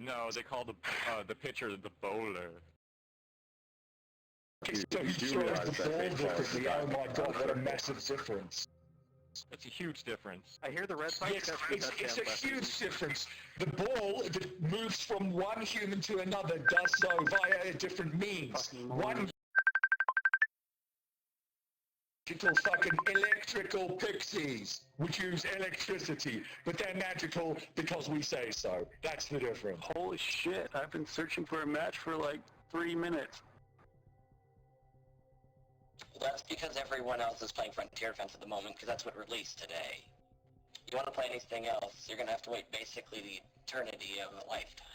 No, they call the pitcher the bowler. Okay, so he throws the ball differently. Oh my god, what a massive difference. It's a huge difference. I hear the Red Sox. Yes, it's a huge difference. The ball that moves from one human to another does so via a different means. One fucking electrical pixies, which use electricity, but they're magical because we say so. That's the difference. Holy shit, I've been searching for a match for like 3 minutes. That's because everyone else is playing Frontier Defense at the moment, because that's what released today. You want to play anything else, you're going to have to wait basically the eternity of a lifetime.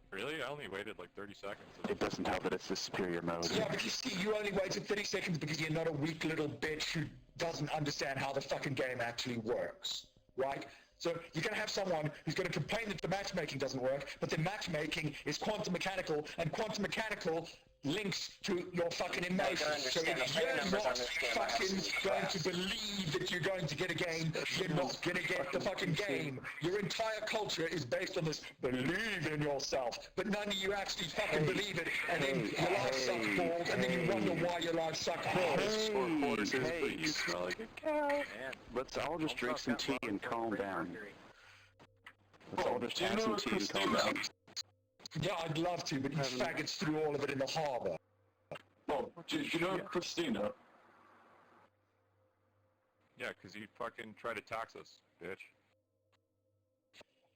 Really? I only waited like 30 seconds. It doesn't help that it's the superior mode. Yeah, but you see, you only waited 30 seconds because you're not a weak little bitch who doesn't understand how the fucking game actually works, right? So you're going to have someone who's going to complain that the matchmaking doesn't work, but the matchmaking is quantum mechanical, and quantum mechanical links to your fucking emotions. So if you're not fucking going to believe that you're going to get a game, you're not going to get the fucking game. Your entire culture is based on this believe in yourself, but none of you actually fucking believe it, and then your life sucks balls, and then you wonder why your life sucks balls. Hey, you smell like a cow. Let's all just drink some tea and calm down. Let's all just have some tea and calm down. Yeah, I'd love to, but you faggots threw all of it in the harbour. Bob, do you know Christina? Yeah, because you fucking try to tax us, bitch.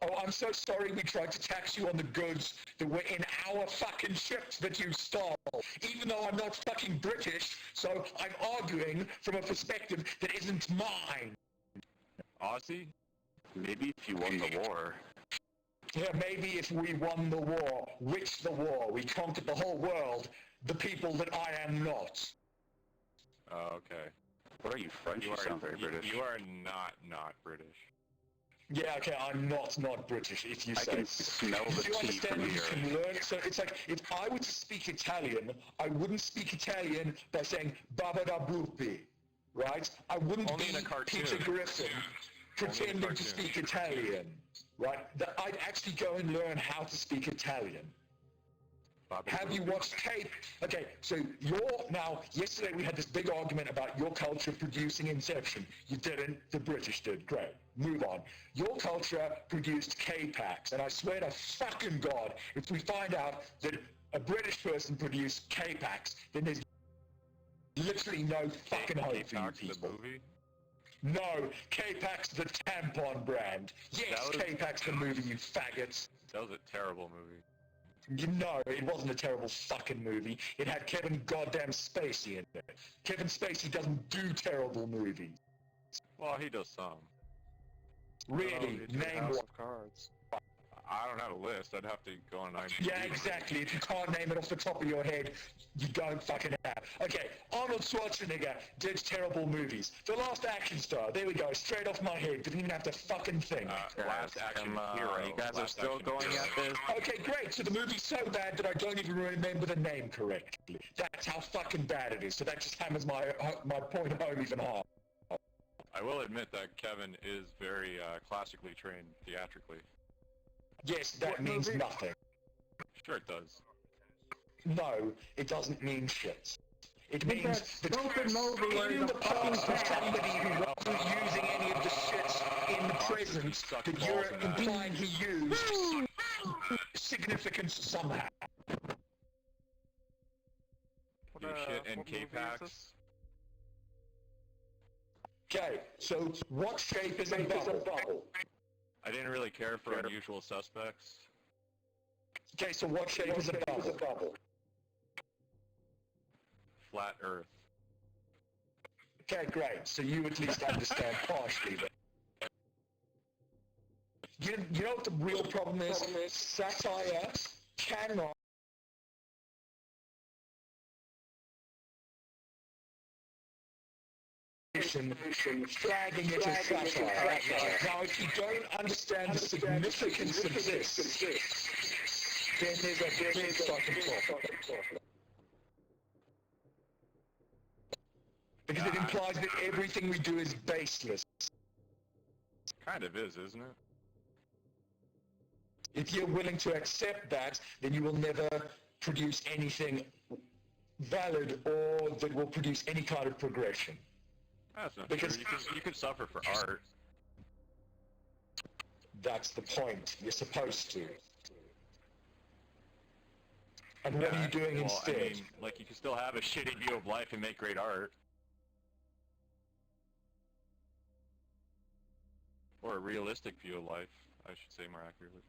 Oh, I'm so sorry we tried to tax you on the goods that were in our fucking ships that you stole. Even though I'm not fucking British, so I'm arguing from a perspective that isn't mine. Aussie? Maybe if you won the war. Yeah, maybe if we won the war. Which the war? We conquered the whole world. The people that I am not. Oh, okay. What are you, French? You sound very British. You are not British. Yeah, okay, I'm not British, if you say. I can smell the tea from you here. can learn? So it's like, if I were to speak Italian, I wouldn't speak Italian by saying Baba da Buppi, right? I wouldn't Only be in a cartoon. Peter Griffin pretending to speak Italian, right? I'd actually go and learn how to speak Italian. Have you watched tape? Okay, so yesterday we had this big argument about your culture producing Inception. You didn't, the British did. Great. Move on. Your culture produced K-Pax, and I swear to fucking God, if we find out that a British person produced K-Pax, then there's literally no fucking hope for you people. The movie? No, K-Pax the tampon brand. Yes, K-Pax the movie, you faggots. That was a terrible movie. No, it wasn't a terrible fucking movie. It had Kevin goddamn Spacey in it. Kevin Spacey doesn't do terrible movies. Well, he does some. Really? Name one. Cards. I don't have a list. I'd have to go on IMDb. Yeah, exactly. If you can't name it off the top of your head, you don't fucking have. Okay, Arnold Schwarzenegger did terrible movies. The Last Action Star, there we go, straight off my head. Didn't even have to fucking think. Last Action Hero. You guys are still going at this? Okay, great. So the movie's so bad that I don't even remember the name correctly. That's how fucking bad it is. So that just hammers my point home even harder. I will admit that Kevin is very classically trained theatrically. Yes, that means nothing. Sure it does. No, it doesn't mean shit. It means that stupid movie where in the the fucking past of somebody who wasn't using any of the shit in the present that you're implying he used significance somehow. Do shit in K-Pax. Okay, so what shape is a bubble? I didn't really care for Unusual Suspects. Okay, so what shape is a bubble? Flat Earth. Okay, great. So you at least understand partially that. You know what the real problem is? Satire cannot flagging it as satire. Now, if you don't understand the significance of this, then there's a big fucking problem. Because it implies that everything we do is baseless. Kind of is, isn't it? If you're willing to accept that, then you will never produce anything valid or that will produce any kind of progression. That's not Because- true. You can suffer for art. That's the point. You're supposed to. And what are you doing instead? I mean, like, you can still have a shitty view of life and make great art. Or a realistic view of life, I should say more accurately.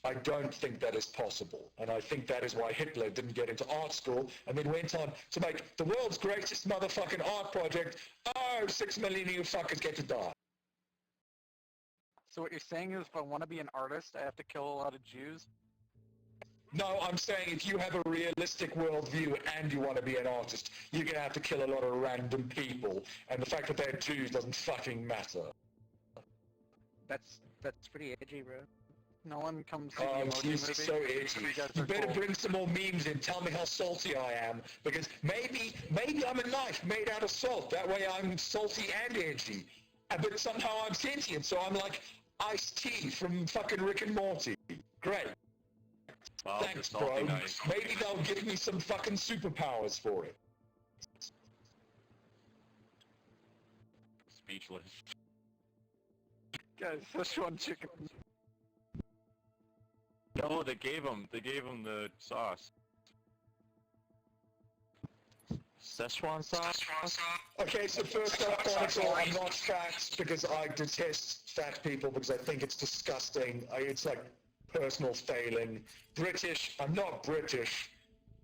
I don't think that is possible, and I think that is why Hitler didn't get into art school and then went on to make the world's greatest motherfucking art project. Oh, 6 million of you fuckers get to die. So what you're saying is if I want to be an artist, I have to kill a lot of Jews? No, I'm saying if you have a realistic worldview and you want to be an artist, you're going to have to kill a lot of random people, and the fact that they're Jews doesn't fucking matter. That's pretty edgy, bro. No one comes to the Oh, emoji Jesus, movie. so itchy. You guys You are better cool. bring some more memes in. Tell me how salty I am, because maybe I'm a knife made out of salt. That way I'm salty and edgy. But somehow I'm sentient, so I'm like iced tea from fucking Rick and Morty. Great. Well, Thanks, the bro. salty knife. Maybe they'll give me some fucking superpowers for it. Speechless. Guys, Szechuan chicken. No, they gave him the sauce. Szechuan sauce? Okay, so first up, Chronicle, I'm not fat because I detest fat people because I think it's disgusting. It's like personal failing. British, I'm not British.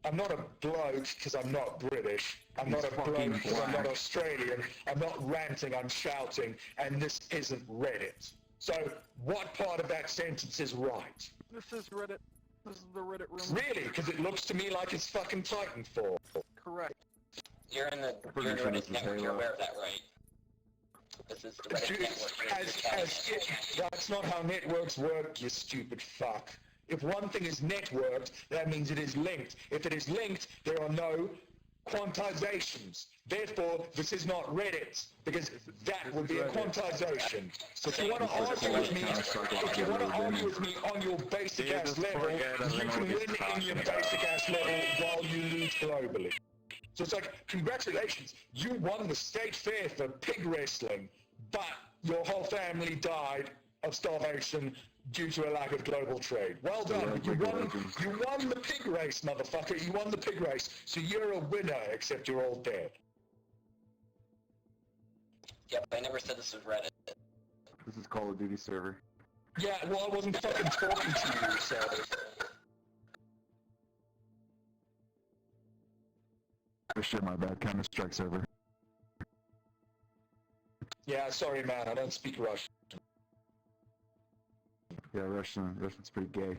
I'm not a bloke because I'm not British. I'm not a bloke because I'm not Australian. I'm not ranting, I'm shouting, and this isn't Reddit. So, what part of that sentence is right? This is Reddit. This is the Reddit room. Really? Because it looks to me like it's fucking Titanfall. Correct. You're in the Reddit network, you're aware of that, right? This is the Reddit network. That's not how networks work, you stupid fuck. If one thing is networked, that means it is linked. If it is linked, there are no quantizations. Therefore, this is not Reddit, because that would be a quantization. So if you want to argue with me, on your basic ass level, you can win in your basic ass level while you lose globally. So it's like, congratulations, you won the state fair for pig wrestling, but your whole family died of starvation due to a lack of global trade. Well done, but you won the pig race, motherfucker, you won the pig race, so you're a winner, except you're all dead. Yep, I never said this was Reddit. This is Call of Duty server. Yeah, well, I wasn't fucking talking to you, so... Oh shit, my bad. Counter-Strike server. Yeah, sorry man, I don't speak Russian. Yeah, Russian's pretty gay.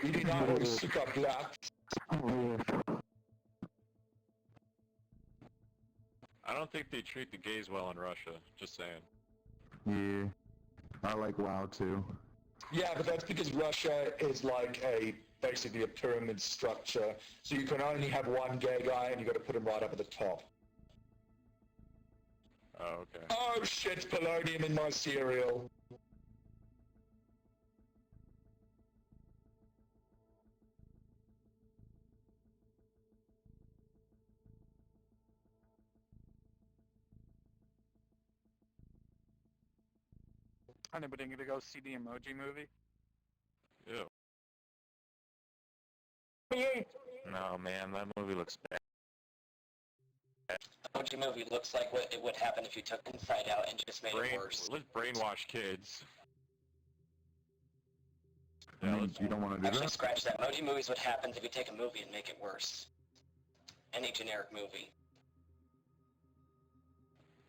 You do not know suka black. Oh yeah. I don't think they treat the gays well in Russia, just saying. Yeah. I like WoW too. Yeah, but that's because Russia is like basically a pyramid structure, so you can only have one gay guy and you got to put him right up at the top. Oh, okay. Oh shit, polonium in my cereal. Anybody gonna go see the emoji movie? Ew. No, man, that movie looks bad. Emoji movie looks like what it would happen if you took Inside Out and just made it worse. Let's brainwash kids. I mean, you don't want to do Actually, that? scratch that. Emoji movies what happens if you take a movie and make it worse. Any generic movie.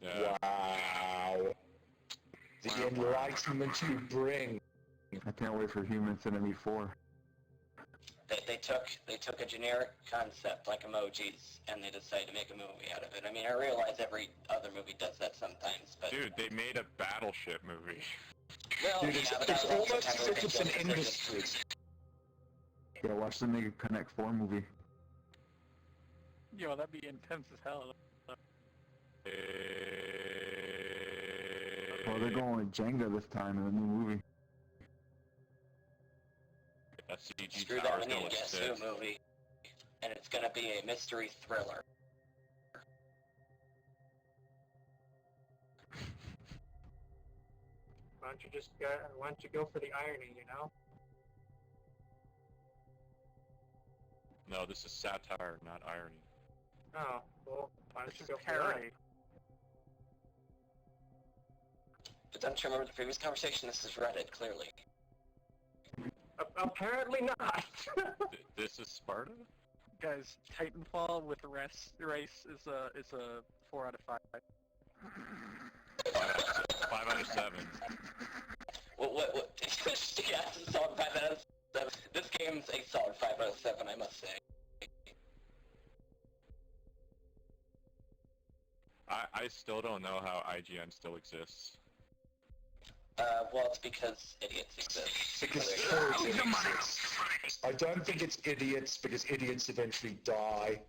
Yeah. Wow. The enlightenment you bring. I can't wait for Human Infinity 4. They took a generic concept like emojis and they decided to make a movie out of it. I mean, I realize every other movie does that sometimes, but... Dude, they made a Battleship movie. Well, Dude, yeah, but it's that was also almost kind as of if it's an ridiculous. industry. Yeah, watch the nigga Connect 4 movie. Yo, that'd be intense as hell. Well, they're going with Jenga this time in the new movie. CG Screw that, tower's we need gonna a Guess sit. Who movie. And it's gonna be a mystery thriller. Why don't you go for the irony, you know? No, this is satire, not irony. Oh, well, why don't This you is go for that? parody. But don't you remember the previous conversation? This is Reddit, clearly. Apparently not. This is Sparta? Guys, Titanfall with race is a 4 out of 5. 5 out of 7. What? Yeah, it's a solid 5 out of 7. This game's a solid 5 out of 7, I must say. I still don't know how IGN still exists. Well, it's because idiots exist. Because idiots exist. I don't think it's idiots, because idiots eventually die.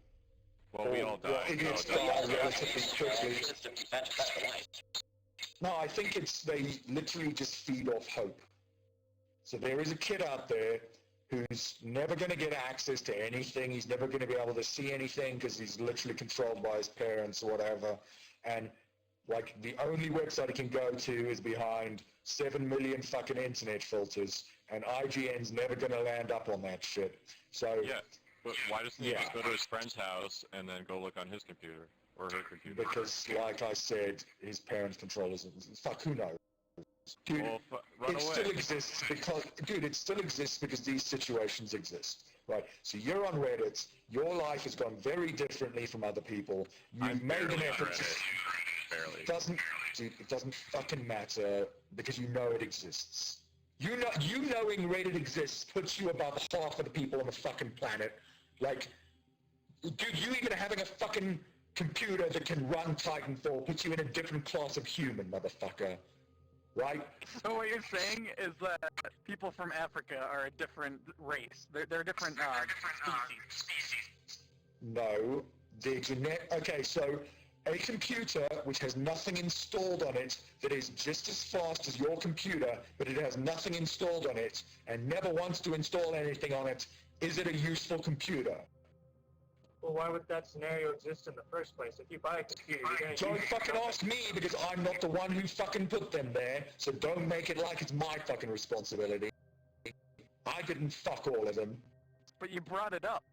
Well, we all die. Well, idiots No, die relatively quickly. No, I think it's they literally just feed off hope. So there is a kid out there who's never going to get access to anything. He's never going to be able to see anything because he's literally controlled by his parents or whatever. And like the only website he can go to is behind 7 million fucking internet filters, and IGN's never going to land up on that shit. So Yeah, but why doesn't he just go to his friend's house and then go look on his computer or her computer? because, like I said, his parents control his... Fuck, who knows? Dude, Well, run it away. still exists because... Dude, it still exists because these situations exist. Right, so you're on Reddit, your life has gone very differently from other people, you've I'm made an barely on effort to... Reddit. Barely. It doesn't fucking matter because you know it exists. You knowing Reddit exists puts you above half of the people on the fucking planet. Like, dude, you even having a fucking computer that can run Titanfall puts you in a different class of human, motherfucker. Right? So what you're saying is that people from Africa are a different race. They're a different species. No. Okay, so a computer which has nothing installed on it that is just as fast as your computer, but it has nothing installed on it and never wants to install anything on it, is it a useful computer? Well, why would that scenario exist in the first place? If you buy a computer, you're gonna Don't use it. fucking ask me because I'm not the one who fucking put them there, so don't make it like it's my fucking responsibility. I didn't fuck all of them. But you brought it up.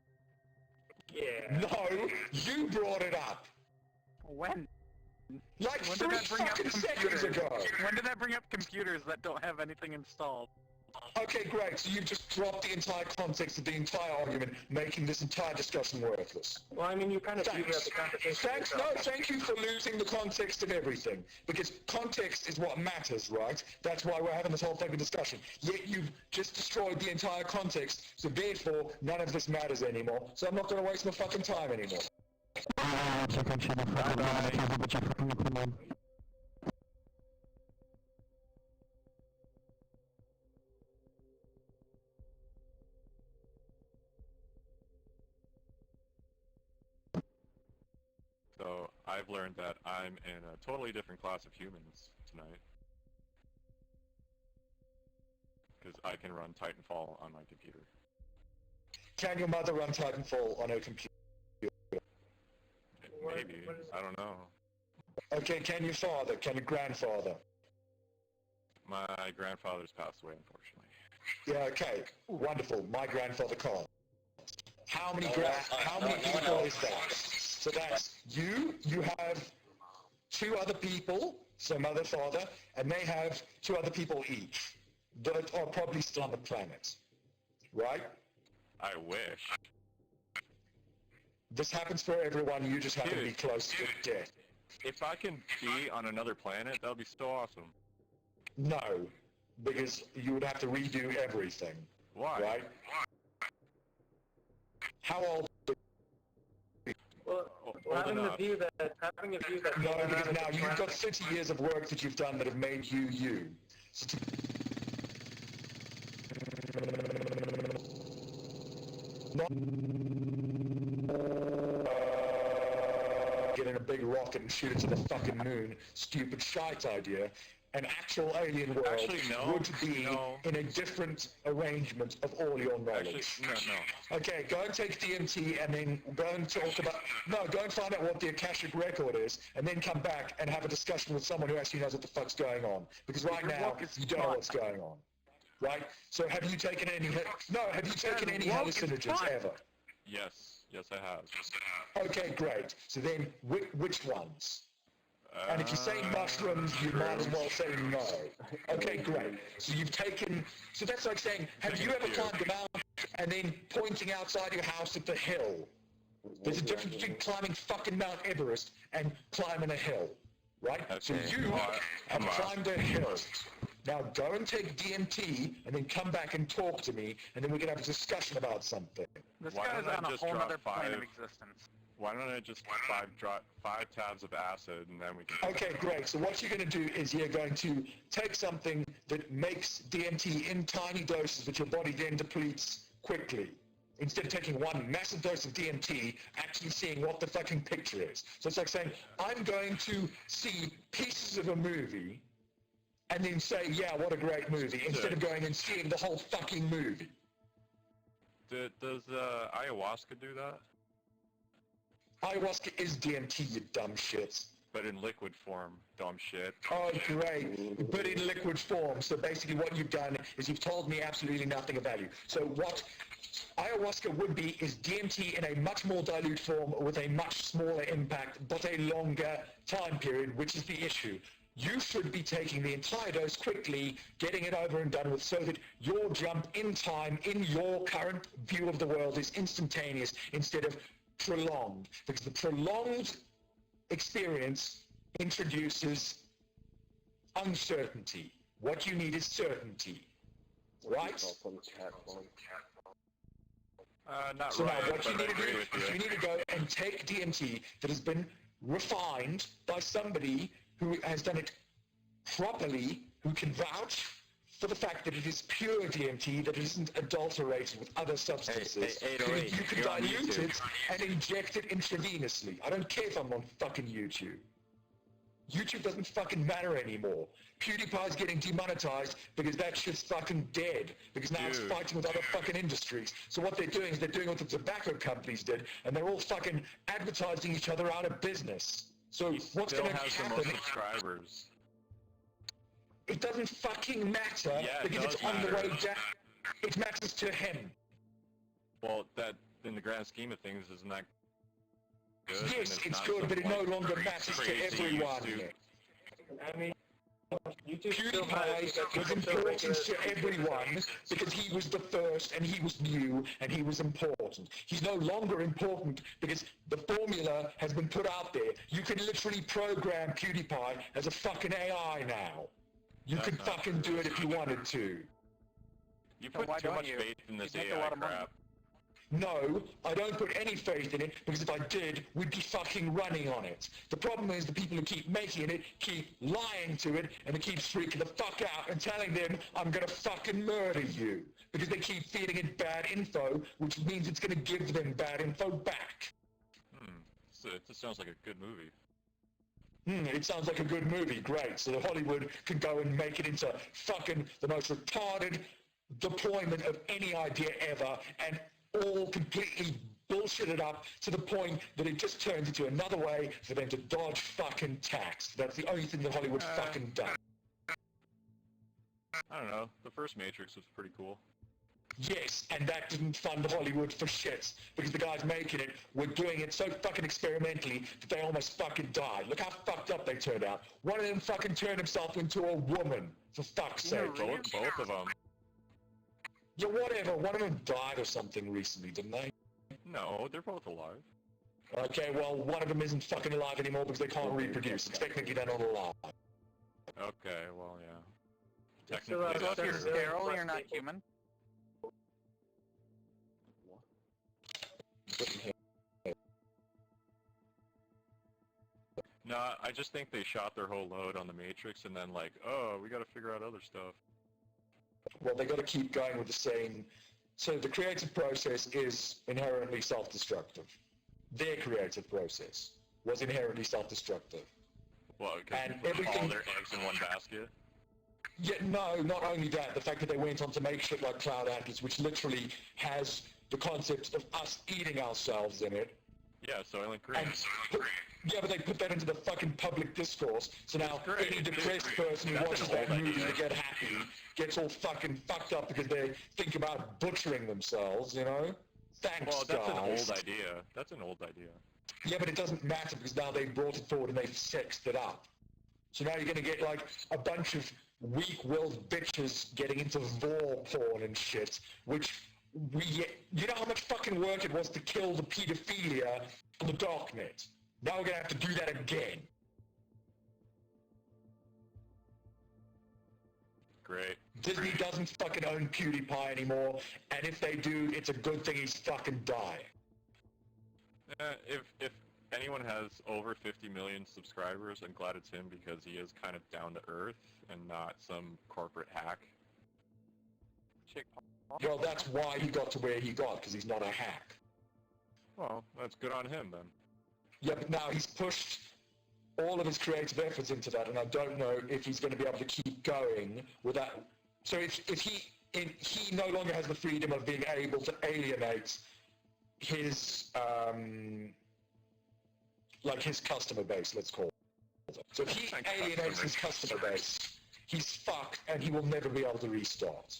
Yeah. No, you brought it up. When? Like When 3 did that bring up fucking seconds computers? ago. When did that bring up computers that don't have anything installed? Okay, great. So you've just dropped the entire context of the entire argument, making this entire discussion worthless. Well, I mean, you kind of beat up the conversation. Thanks. No, thank you for losing the context of everything. Because context is what matters, right? That's why we're having this whole fucking discussion. Yet you've just destroyed the entire context, so therefore, none of this matters anymore. So I'm not going to waste my fucking time anymore. So I've learned that I'm in a totally different class of humans tonight. Because I can run Titanfall on my computer. Can your mother run Titanfall on her computer? Maybe. I don't know. Okay, can your father? Can your grandfather? My grandfather's passed away, unfortunately. Yeah, okay. Wonderful. My grandfather can't. How many No. people is that? So that's you have 2 other people, so mother, father, and they have 2 other people each that are probably still on the planet. Right? I wish. This happens for everyone, you just happen to be Dude. close to death. If I can be on another planet, that would be so awesome. No, because you would have to redo everything. Why? Right? How old? Well, Old having enough. a view that No, because now you've got 30 years of work that you've done that have made you you. So not get in a big rocket and shoot it to the fucking moon, stupid shite idea, an actual alien world Actually, no. would be in a different arrangement of all your knowledge. Actually, no. Okay, go and take DMT and then go and talk about... No, go and find out what the Akashic record is and then come back and have a discussion with someone who actually knows what the fuck's going on. Because right now, you don't know what's going on. Right? So have you taken any... have you taken any hallucinogens ever? Yes, I have. Okay, great. So then, which ones? And if you say mushrooms, you might as well say no. Okay, great. So you've taken... So that's like saying, have you ever climbed a mountain and then pointing outside your house at the hill? There's a difference between climbing fucking Mount Everest and climbing a hill, right? So you have climbed a hill. Now go and take DMT and then come back and talk to me, and then we can have a discussion about something. This guy's on a whole other plane of existence. Why don't I just drop 5 tabs of acid and then we can... Okay, great. So what you're going to do is you're going to take something that makes DMT in tiny doses that your body then depletes quickly. Instead of taking one massive dose of DMT, actually seeing what the fucking picture is. So it's like saying, I'm going to see pieces of a movie and then say, yeah, what a great movie, instead of going and seeing the whole fucking movie. Does ayahuasca do that? Ayahuasca is DMT, you dumb shits. But in liquid form, dumb shit. Oh, great. But in liquid form. So basically what you've done is you've told me absolutely nothing about you. So what ayahuasca would be is DMT in a much more dilute form with a much smaller impact, but a longer time period, which is the issue. You should be taking the entire dose quickly, getting it over and done with, so that your jump in time in your current view of the world is instantaneous instead of prolonged. Because the prolonged experience introduces uncertainty. What you need is certainty. Right? Not so right, now what you but I need to agree do with is you. you need to go and take DMT that has been refined by somebody who has done it properly, who can vouch for the fact that it is pure DMT, that it isn't adulterated with other substances. Hey, So 808, you can you're on dilute YouTube. it and inject it intravenously. I don't care if I'm on fucking YouTube. YouTube doesn't fucking matter anymore. PewDiePie's getting demonetized because that shit's fucking dead. Because now it's Dude. fighting with other fucking industries. So what they're doing is they're doing what the tobacco companies did, and they're all fucking advertising each other out of business. So what's Still going to has the most happen? subscribers. It doesn't fucking matter Yeah, it because does it's on the matter. way down. It matters to him. Well, that, in the grand scheme of things, isn't that good? Yes, And it's not good, some, but it no like, longer matters to crazy everyone. YouTube- I mean, YouTube still has PewDiePie was important to everyone because he was the first and he was new and he was important. He's no longer important because the formula has been put out there. You can literally program PewDiePie as a fucking AI now. You That's could not fucking do it if you wanted to. You So put why too don't much you? faith in this You make a AI lot of money. crap. No, I don't put any faith in it, because if I did, we'd be fucking running on it. The problem is the people who keep making it keep lying to it, and it keeps freaking the fuck out and telling them, I'm gonna fucking murder you. Because they keep feeding it bad info, which means it's gonna give them bad info back. So it just sounds like a good movie. It sounds like a good movie, great. So Hollywood can go and make it into fucking the most retarded deployment of any idea ever, and all completely bullshit it up to the point that it just turns into another way for them to dodge fucking tax. That's the only thing that Hollywood fucking does. I don't know. The first Matrix was pretty cool. Yes, and that didn't fund Hollywood for shits, because the guys making it were doing it so fucking experimentally that they almost fucking died. Look how fucked up they turned out. One of them fucking turned himself into a woman, for fuck's sake. Both of them. Yeah, whatever. One of them died or something recently, didn't they? No, they're both alive. Okay, well, one of them isn't fucking alive anymore because they can't reproduce. It's technically they're not alive. Okay, well, yeah. It's still, Technically, So if you're that's Sure. true. sterile, you're not human. No, I just think they shot their whole load on the Matrix and then like, oh, we gotta figure out other stuff. Well, they got to keep going with the same. So the creative process is inherently self-destructive. Their creative process was inherently self-destructive. Well, because And you put all everything- their eggs in one basket. Yeah, no, not only that, the fact that they went on to make shit like Cloud Atlas, which literally has the concept of us eating ourselves in it. Yeah, Soylent Green. Yeah, but they put that into the fucking public discourse, so now great. any depressed person who That's watches an that old movie idea. to get happy gets all fucking fucked up because they think about butchering themselves, you know? Thanks, Well, that's guys. an old idea. That's an old idea. Yeah, but it doesn't matter because now they've brought it forward and they've sexed it up. So now you're gonna get like a bunch of weak-willed bitches getting into vor porn and shit, which you know how much fucking work it was to kill the pedophilia on the darknet? Now we're gonna have to do that again. Great. Disney doesn't fucking own PewDiePie anymore, and if they do, it's a good thing he's fucking dying. If anyone has over 50 million subscribers, I'm glad it's him because he is kind of down to earth and not some corporate hack. Well, that's why he got to where he got, because he's not a hack. Well, that's good on him then. Yeah, but now he's pushed all of his creative efforts into that, and I don't know if he's going to be able to keep going with that. So if he no longer has the freedom of being able to alienate his like his customer base, let's call it. So if he alienates his customer base, he's fucked, and he will never be able to restart.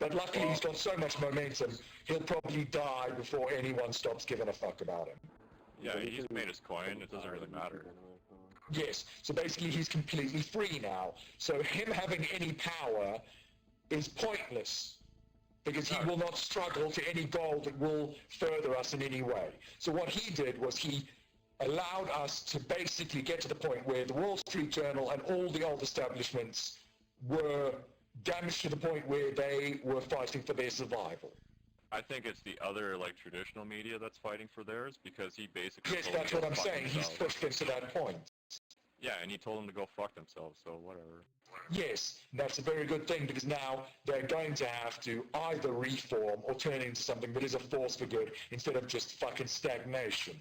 But luckily he's got so much momentum, he'll probably die before anyone stops giving a fuck about him. Yeah, he's made his coin. It doesn't really matter. Yes, so basically he's completely free now. So him having any power is pointless, because he will not struggle to any goal that will further us in any way. So what he did was he allowed us to basically get to the point where the Wall Street Journal and all the old establishments were damaged to the point where they were fighting for their survival. I think it's the other, like, traditional media that's fighting for theirs, because he basically Yes, told them that's to what go I'm fuck saying. He's themselves. pushed them to that point. Yeah, and he told them to go fuck themselves, so whatever. Yes, that's a very good thing, because now they're going to have to either reform or turn into something that is a force for good instead of just fucking stagnation.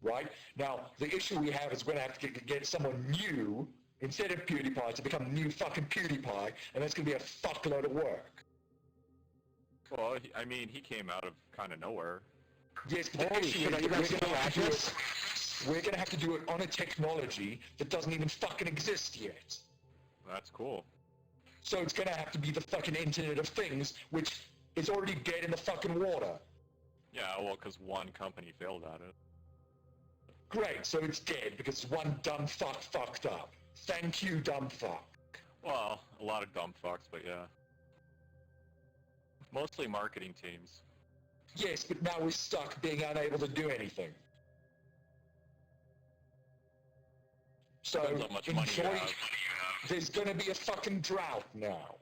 Right? Now, the issue we have is we're going to have to get someone new instead of PewDiePie to become new fucking PewDiePie, and that's going to be a fuckload of work. Well, I mean, he came out of kind of nowhere. Yes, but the issue is that we're going to have to do it on a technology that doesn't even fucking exist yet. That's cool. So it's going to have to be the fucking Internet of Things, which is already dead in the fucking water. Yeah, well, because one company failed at it. Great, so it's dead because one dumb fuck fucked up. Thank you, dumb fuck. Well, a lot of dumb fucks, but yeah. Mostly marketing teams. Yes, but now we're stuck being unable to do anything. So, Depends how much money you enjoy... have. There's gonna be a fucking drought now.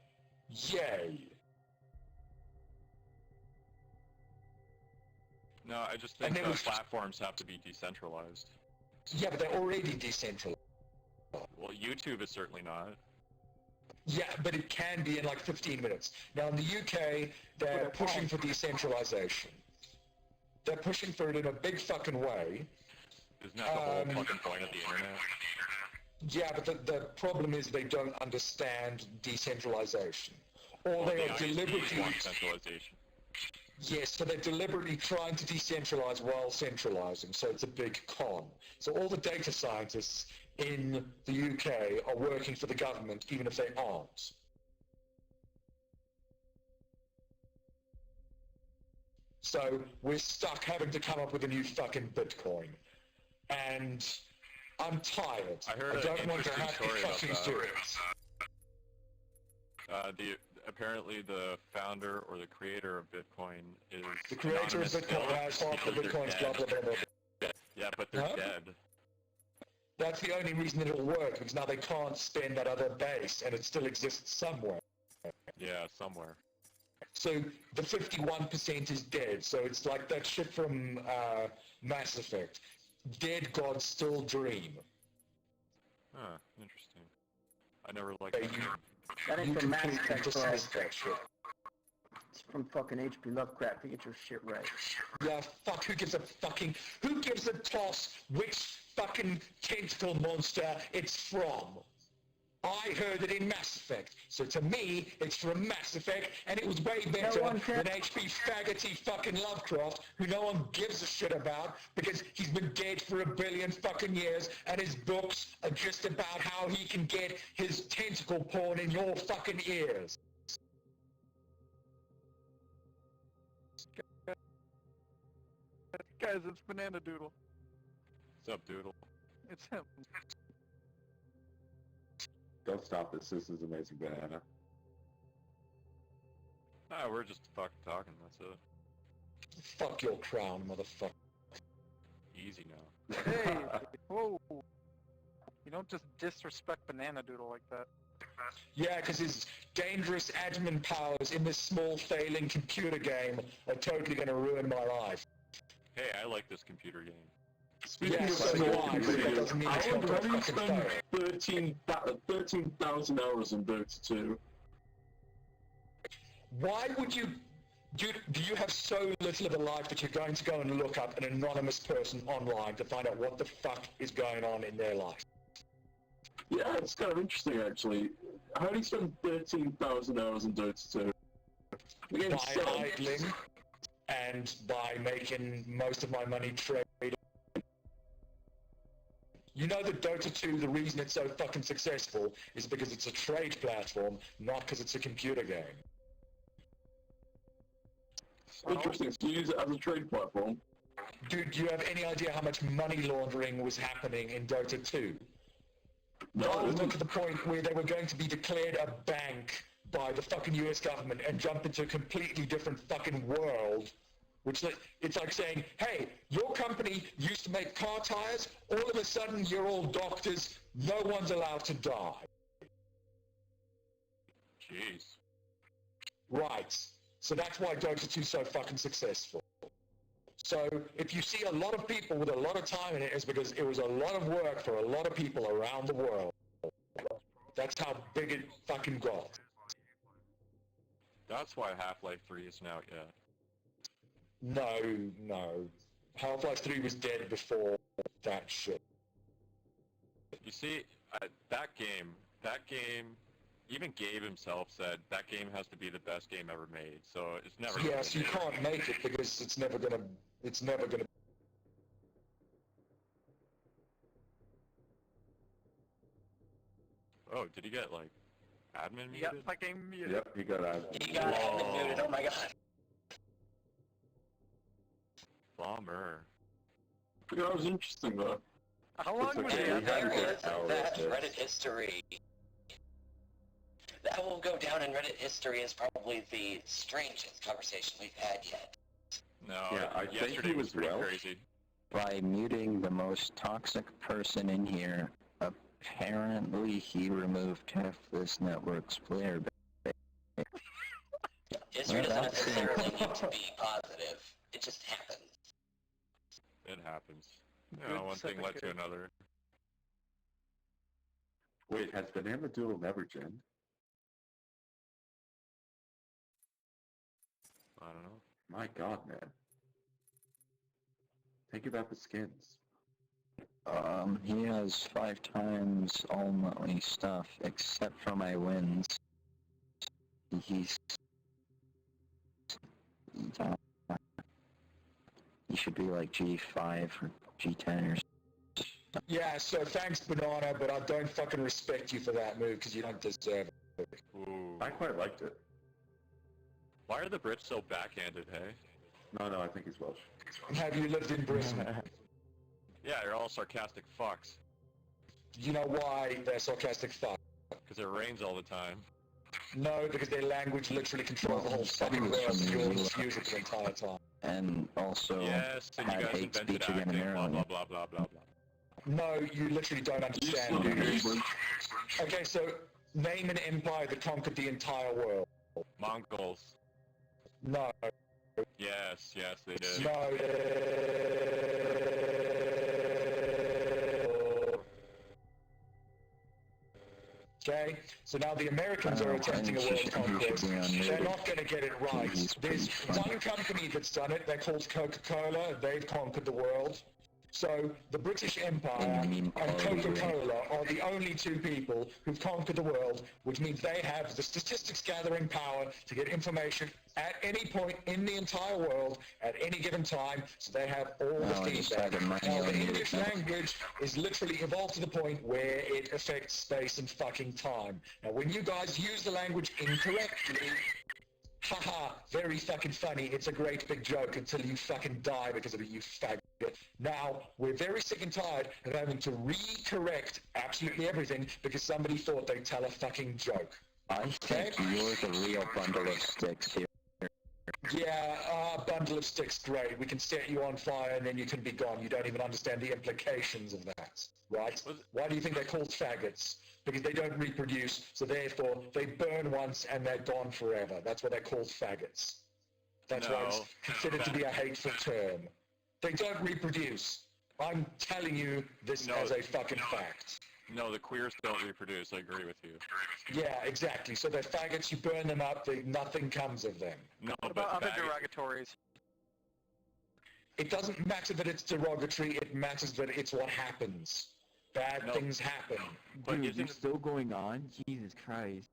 Yay. No, I just think And there was- platforms have to be decentralized. Yeah, but they're already decentralized. Well, YouTube is certainly not. Yeah, but it can be in like 15 minutes. Now in the UK, they're pushing for decentralization. They're pushing for it in a big fucking way. Isn't that the whole fucking point of the internet? Yeah, but the problem is they don't understand decentralization. Or they are deliberately... want centralization. Yes, so they're deliberately trying to decentralize while centralizing, so it's a big con. So all the data scientists in the UK are working for the government, even if they aren't. So we're stuck having to come up with a new fucking Bitcoin. And I'm tired. I heard don't an want to interesting have to story about fucking that. do it. Apparently the founder or the creator of Bitcoin is The creator of anonymous Bitcoin still has half the because they're Bitcoins, blah, dead. blah, blah, blah. Yeah, but they're Huh? dead. That's the only reason it'll work, because now they can't spend that other base, and it still exists somewhere. Yeah, somewhere. So the 51% is dead, so it's like that shit from Mass Effect. Dead gods still dream. Huh, interesting. I never liked Hey, that you- game. That ain't You from Mass completely Effect, bro. dismiss that shit. It's from fucking H.P. Lovecraft. You get your shit right. Yeah, fuck, who gives a toss which fucking tentacle monster it's from? I heard it in Mass Effect. So to me, it's from Mass Effect, and it was way better than H.P. faggoty fucking Lovecraft, who no one gives a shit about, because he's been dead for a billion fucking years, and his books are just about how he can get his tentacle porn in your fucking ears. Guys, it's Banana Doodle. What's up, Doodle? It's him. Don't stop this. This is Amazing Banana. Ah, we're just fucking talking, that's it. Fuck your crown, motherfucker. Easy now. Hey! Whoa! You don't just disrespect Banana Doodle like that. Yeah, because his dangerous admin powers in this small failing computer game are totally going to ruin my life. Hey, I like this computer game. Speaking Yes, of so do small I, but that doesn't mean it's I not would gonna rather fucking spend fail. 13,000 hours in Dota 2. Why would you... Do you have so little of a life that you're going to go and look up an anonymous person online to find out what the fuck is going on in their life? Yeah, it's kind of interesting actually. How do you spend 13,000 hours in Dota 2? The game's By so- idling and by making most of my money trading. You know that Dota 2, the reason it's so fucking successful is because it's a trade platform, not because it's a computer game. Interesting, so you use it as a trade platform. Dude, do you have any idea how much money laundering was happening in Dota 2? No, I it was isn't. to the point where they were going to be declared a bank by the fucking US government and jump into a completely different fucking world. Which, it's like saying, hey, your company used to make car tires, all of a sudden you're all doctors, no one's allowed to die. Jeez. Right. So that's why Dota 2 is so fucking successful. So if you see a lot of people with a lot of time in it, it's because it was a lot of work for a lot of people around the world. That's how big it fucking got. That's why Half-Life 3 isn't out yet. No. Half-Life 3 was dead before that shit. You see, that game, even Gabe himself said that game has to be the best game ever made, so it's never gonna Yes, be you made. can't make it because it's never gonna... Oh, did he get, like, admin You got muted? fucking muted. Yep, he got out. You got admin muted, oh my god. Bummer. That was interesting though. How long It's was okay, the we And had admin? there it. is Hour that later. Reddit history. That will go down in Reddit history as probably the strangest conversation we've had yet. No, Yeah, I think yesterday he was was pretty Welsh. crazy. By muting the most toxic person in here, apparently he removed half this network's player base. History Well, doesn't that's it. necessarily need to be positive. It just happens. It happens. You Good know, one thing led to secretary. another. Wait, has Banana Doodle never ginned? I don't know. My god, man. Think about the skins. He has 5 times all my stuff, except for my wins. He's... He should be like G5 or G10 or something. Yeah, so thanks, Banana, but I don't fucking respect you for that move because you don't deserve it. Ooh. I quite liked it. Why are the Brits so backhanded, hey? No, I think he's Welsh. Have you lived in Britain? Yeah, you're all sarcastic fucks. You know why they're sarcastic fuck? Because it rains all the time. No, because their language literally controls the whole fucking world and you always use it the entire time. And also Yes, and you had guys hate invented speech again acting, in blah blah Maryland. blah blah blah blah. No, you literally don't understand, do you? Okay, so name an empire that conquered the entire world. Mongols. No. Yes, they did. No. Okay, so now the Americans are attempting a world conquest. They're not going to get it right. There's one company that's done it. They're called Coca-Cola. They've conquered the world. So the British Empire And you mean and Hollywood. Coca-Cola are the only two people who've conquered the world, which means they have the statistics gathering power to get information at any point in the entire world at any given time, so they have all the No, I just feedback. had the money Now, on the you. English language is literally evolved to the point where it affects space and fucking time. Now, when you guys use the language incorrectly, haha, very fucking funny. It's a great big joke until you fucking die because of it, you faggot. Now, we're very sick and tired of having to re-correct absolutely everything because somebody thought they'd tell a fucking joke. I think you're the real bundle of sticks here. Yeah, bundle of sticks, great. We can set you on fire and then you can be gone. You don't even understand the implications of that, right? Why do you think they're called faggots? Because they don't reproduce, so therefore they burn once and they're gone forever. That's why they're called faggots. That's why it's considered to be a hateful term. They don't reproduce. I'm telling you this as a fucking fact. No, the queers don't reproduce. I agree with you. Yeah, exactly. So they're faggots, you burn them up, nothing comes of them. No, What but about other faggot- derogatories? It doesn't matter that it's derogatory, it matters that it's what happens. Bad things happen. But Dude, isn't you're still going on? Jesus Christ.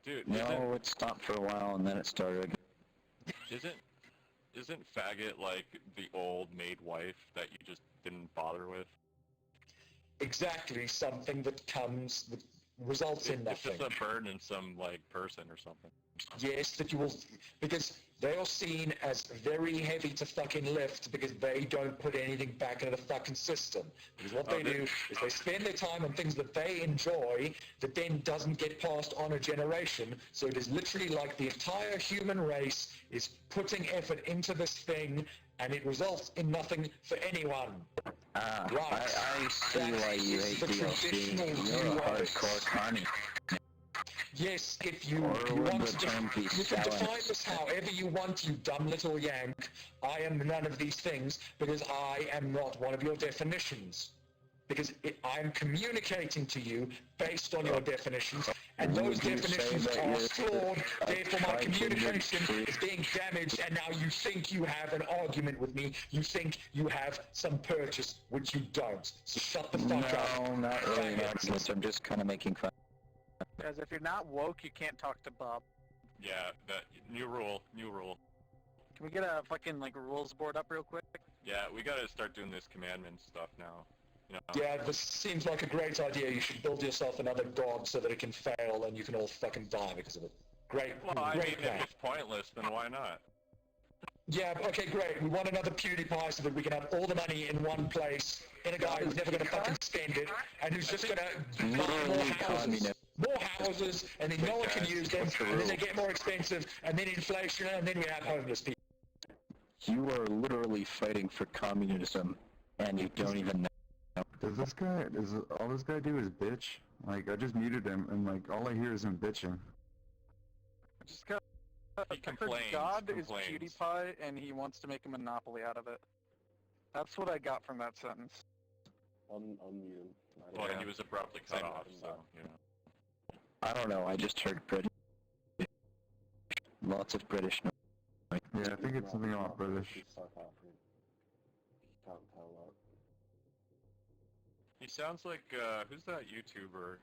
dude? No, it stopped for a while and then it started again. Isn't faggot like the old maid wife that you just didn't bother with? Exactly, something that results in It's nothing. just a burden in some like person or something. Yes, that you will, because they are seen as very heavy to fucking lift because they don't put anything back into the fucking system. Because what they do is they spend their time on things that they enjoy that then doesn't get passed on a generation. So it is literally like the entire human race is putting effort into this thing and it results in nothing for anyone. Ah, Right. I see why you hate The DLC. traditional You're view a of it. hardcore carny. Yes, if you, Or you would want to, return peace you can balance. define this however you want, you dumb little yank. I am none of these things because I am not one of your definitions. Because I'm communicating to you based on your definitions, and those Would you say definitions that are you're flawed, therefore my Viking communication tree? is being damaged, and now you think you have an argument with me, you think you have some purchase, which you don't. So shut the fuck up. No, not really an Faggots. argument. I'm just kind of making fun. Because if you're not woke, you can't talk to Bob. Yeah, that new rule. Can we get a fucking like rules board up real quick? Yeah, we gotta start doing this commandment stuff now. You know? Yeah, this seems like a great idea. You should build yourself another god so that it can fail and you can all fucking die because of it. Great, Well, I great mean, plan. if it's pointless, then why not? Yeah, okay, great. We want another PewDiePie so that we can have all the money in one place in a guy who's never going to fucking spend it and who's just going to buy more Literally houses. communist. More houses, and then no one can use them, and then they get more expensive, and then inflation, and then we have homeless people. You are literally fighting for communism, and you don't even know. Does all this guy do is bitch? Like, I just muted him, and like, all I hear is him bitching. Just got, He complains, God complains. is PewDiePie, and he wants to make a monopoly out of it. That's what I got from that sentence. I'll mute him. Well, he was abruptly cut off, so, you know. I don't know, I just heard British. Lots of British noise. Yeah, I think it's something off British. He sounds like, who's that YouTuber?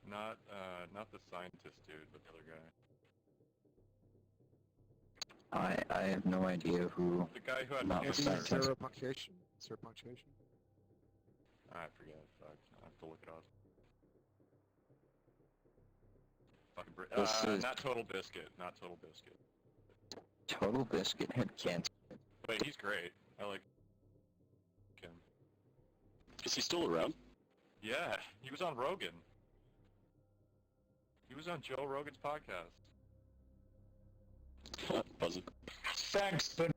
Not the scientist dude, but the other guy. I have no idea who. The guy who had Not the scientist. Zero punctuation. Zero punctuation. I forget. Fuck. I have to look it up. Fucking This is- not Total Biscuit. Not Total Biscuit. Total Biscuit had cancer. Wait, he's great. I like him. Is he still around? Yeah, he was on Rogan. He was on Joe Rogan's podcast. Buzzing. Thanks, but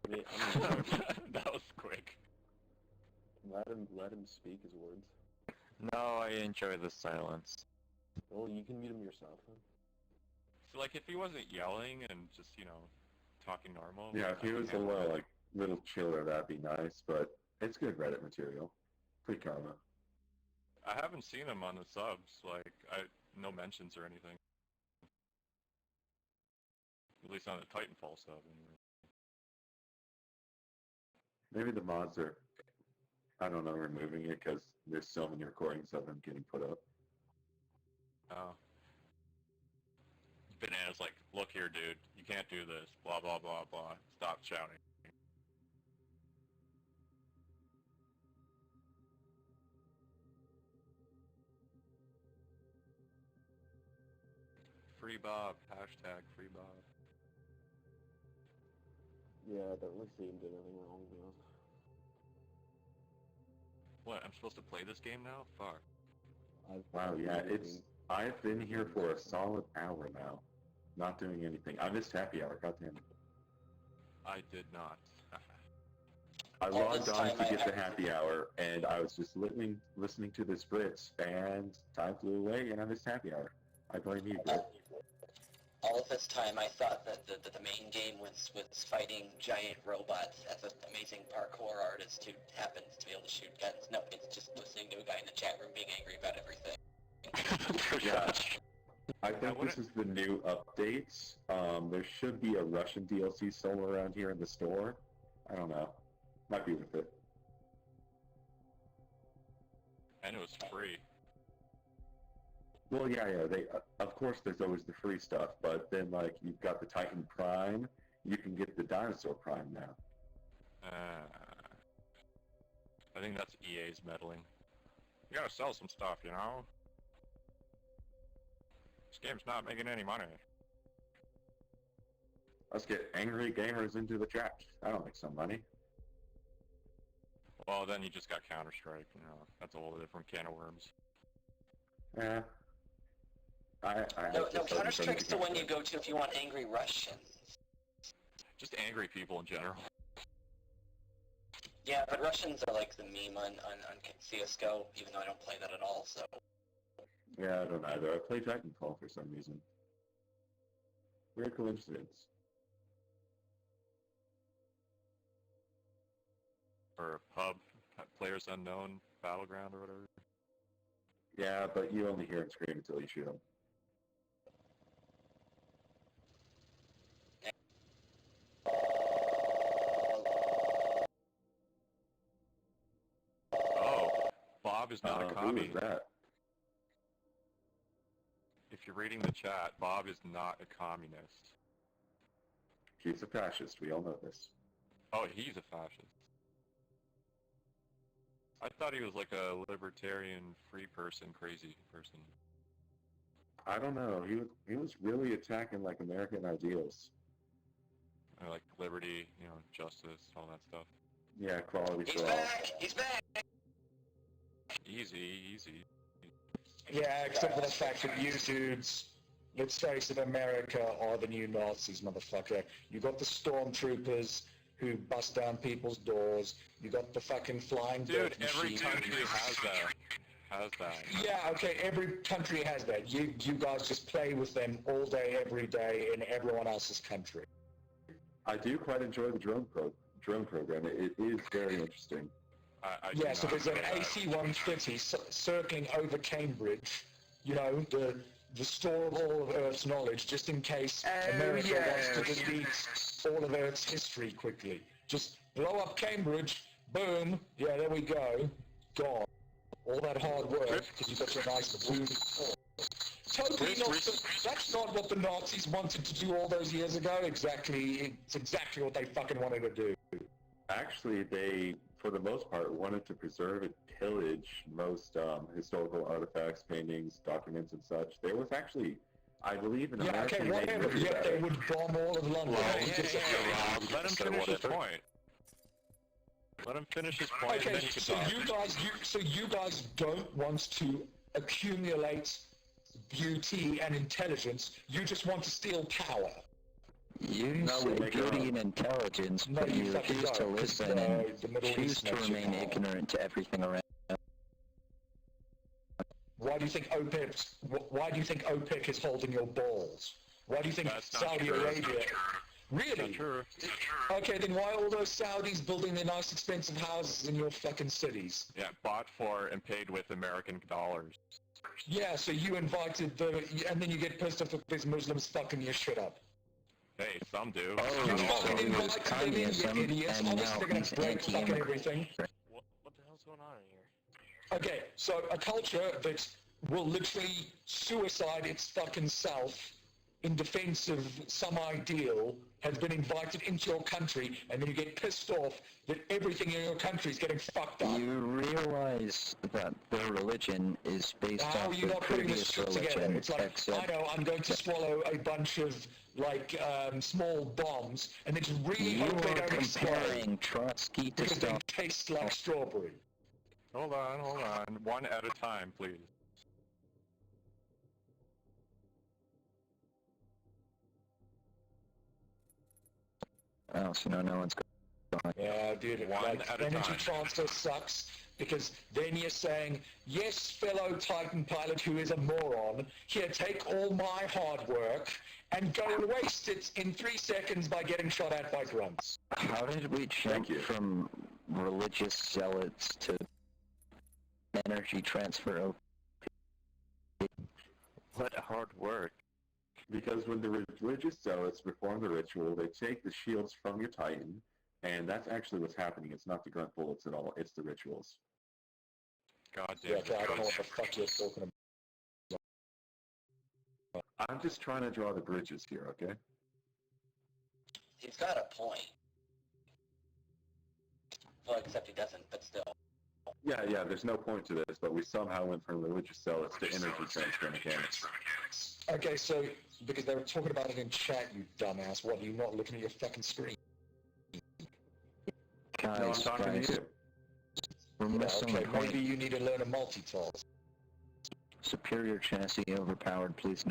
That was quick. Let him speak his words. No, I enjoy the silence. Well, you can mute him yourself. Huh? So, like, if he wasn't yelling and just, you know, talking normal. Yeah, if he was a little chiller, that'd be nice, but it's good Reddit material. Good karma. I haven't seen him on the subs, like, no mentions or anything. At least on the Titanfall sub. Anyway. Maybe the mods are, I don't know, removing it because there's so many recordings of them getting put up. Oh. Banana's like, look here, dude, you can't do this. Blah, blah, blah, blah. Stop shouting. Free Bob. Hashtag Free Bob. Yeah, I don't really see him doing anything wrong, to be honest. What, I'm supposed to play this game now? Fuck. Wow, yeah, I've been here for a solid hour now, not doing anything. I missed happy hour, goddammit. I did not. I logged on to get the happy hour, and I was just listening to the splits, and time flew away, and I missed happy hour. I blame you, bro. All of this time, I thought that the main game was fighting giant robots as an amazing parkour artist who happens to be able to shoot guns. No, it's just listening to a guy in the chat room being angry about everything. Yeah. I think this is the new updates. There should be a Russian DLC sold around here in the store. I don't know. Might be worth it. And it was free. Well, yeah. They, of course, there's always the free stuff, but then, like, you've got the Titan Prime. You can get the Dinosaur Prime now. I think that's EA's meddling. You gotta sell some stuff, you know? This game's not making any money. Let's get angry gamers into the chat. That'll make some money. Well, then you just got Counter-Strike, you know. That's a whole different can of worms. Yeah. No, Counter-Strike's the one you go to if you want angry Russians. Just angry people in general. Yeah, but Russians are like the meme on CSGO, even though I don't play that at all, so... Yeah, I don't either. I play Titanfall for some reason. Weird coincidence. Or PUB, Players Unknown, Battleground or whatever. Yeah, but you only hear him scream until you shoot him. Oh, Bob is not a commie. Who is that? If you're reading the chat, Bob is not a communist. He's a fascist, we all know this. Oh, he's a fascist. I thought he was like a libertarian, free person, crazy person. I don't know, he was really attacking, like, American ideals. Like liberty, you know, justice, all that stuff. Yeah, equality He's for all. back! He's back! Easy, easy. Yeah, except for the fact that you dudes, let's face it, America are the new Nazis, motherfucker. You got the stormtroopers who bust down people's doors. You got the fucking flying Dude, death every machine. country has that. Yeah, okay, every country has that. You guys just play with them all day, every day in everyone else's country. I do quite enjoy the drone program. It is very interesting. Yeah, so there's an AC-130 circling over Cambridge, you know, the store of all of Earth's knowledge, just in case America wants to delete all of Earth's history quickly. Just blow up Cambridge, boom, yeah, there we go, gone. All that hard work, because you got your nice boom. Totally not. That's not what the Nazis wanted to do all those years ago. Exactly, it's exactly what they fucking wanted to do. Actually, they, for the most part, wanted to preserve and pillage most historical artifacts, paintings, documents, and such. There was actually, I believe, an American whatever. Yet they would bomb all of London. Let him finish his point. Let him finish his point, and then you can talk. So you guys don't want to accumulate beauty and intelligence. You just want to steal power. You say beauty and intelligence, but you refuse to listen and choose to remain ignorant to everything around. Why do you think OPEC is holding your balls? Why do you think Saudi Arabia? Really? True. Okay, then why are all those Saudis building their nice expensive houses in your fucking cities? Yeah, bought for and paid with American dollars. Yeah, so you invited and then you get pissed off if there's Muslims fucking your shit up. Hey, some do. You fucking invite them in, communism, you idiots. and Obviously now they're he's gonna break fucking anti-immigrant. everything. What the hell's going on in here? Okay, so a culture that will literally suicide its fucking self in defense of some ideal has been invited into your country, and then you get pissed off that everything in your country is getting fucked up. You realize that their religion is based How are off you the not putting this previous shit together? religion, It's like, except I know, I'm going to swallow a bunch of, like, small bombs, and then just really you hope they are don't explode, comparing Trotsky to because they Stalin. taste like strawberry. Hold on. One at a time, please. Oh, so no one's going. Yeah, dude, One like, at a energy time. transfer sucks, because then you're saying, yes, fellow Titan pilot who is a moron, here, take all my hard work, and go and waste it in 3 seconds by getting shot at by grunts. How did we jump from religious zealots to energy transfer? What hard work. Because when the religious zealots perform the ritual, they take the shields from your Titan, and that's actually what's happening. It's not the grunt bullets at all, it's the rituals. God damn Yeah, it. okay, I don't know what the fuck you're talking about. I'm just trying to draw the bridges here, okay? He's got a point. Well, except he doesn't, but still. Yeah, there's no point to this, but we somehow went from religious zealots to energy transfer mechanics. Okay, so, because they were talking about it in chat, you dumbass, what, are you not looking at your fucking screen? No, I'm Guys, talking to you. we're missing Okay, the point. maybe you need to learn a multitask. Superior chassis overpowered, please.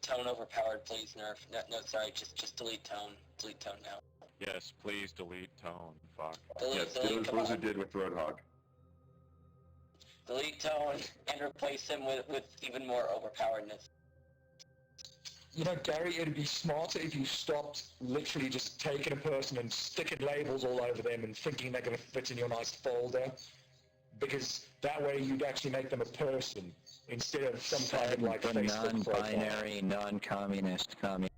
Tone overpowered, please, nerf. No, sorry, just delete tone. Delete tone now. Yes, please delete tone. Fuck. Yes, do as Blizzard did with Roadhog. Delete tone and replace him with even more overpoweredness. You know, Gary, it'd be smarter if you stopped literally just taking a person and sticking labels all over them and thinking they're going to fit in your nice folder. Because that way you'd actually make them a person instead of some kind of like the Facebook profile. non-binary, non-communist communist.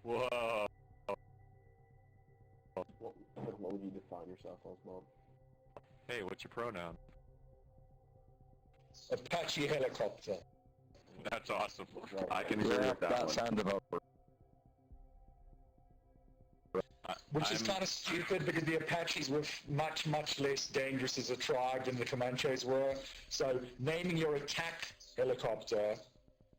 Whoa. What would you define yourself as, Bob? Hey, what's your pronoun? Apache helicopter. That's awesome. I can agree with that one. sounds about Which is kind of stupid because the Apaches were much, much less dangerous as a tribe than the Comanches were. So naming your attack helicopter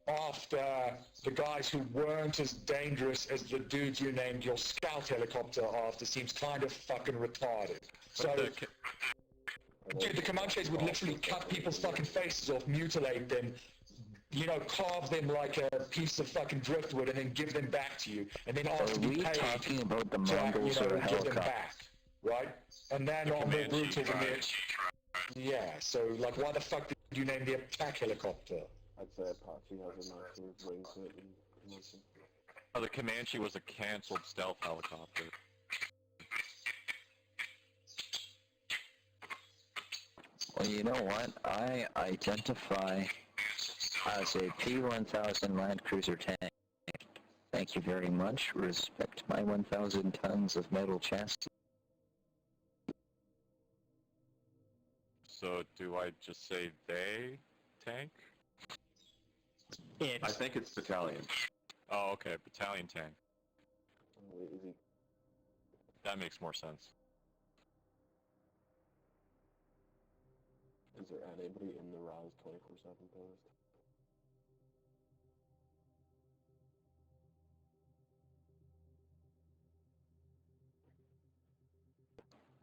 after the guys who weren't as dangerous as the dudes you named your scout helicopter after seems kind of fucking retarded. So, dude, the Comanches would literally cut people's fucking faces off, mutilate them, you know, carve them like a piece of fucking driftwood and then give them back to you. And then ask to be paid talking about the to, Mongols you know, or give them helicopter? back, right? And they're not more brutal than the... Yeah, so, like, why the fuck did you name the attack helicopter? I'd say Apache has a nicer ring to it than Comanche. Oh, the Comanche was a cancelled stealth helicopter. Well, you know what? I identify as a P-1000 Land Cruiser tank. Thank you very much. Respect my 1,000 tons of metal chassis. So do I just say they tank? I think it's battalion. Oh, okay, battalion tank. Is he? That makes more sense. Is there anybody in the Rise 24/7 post?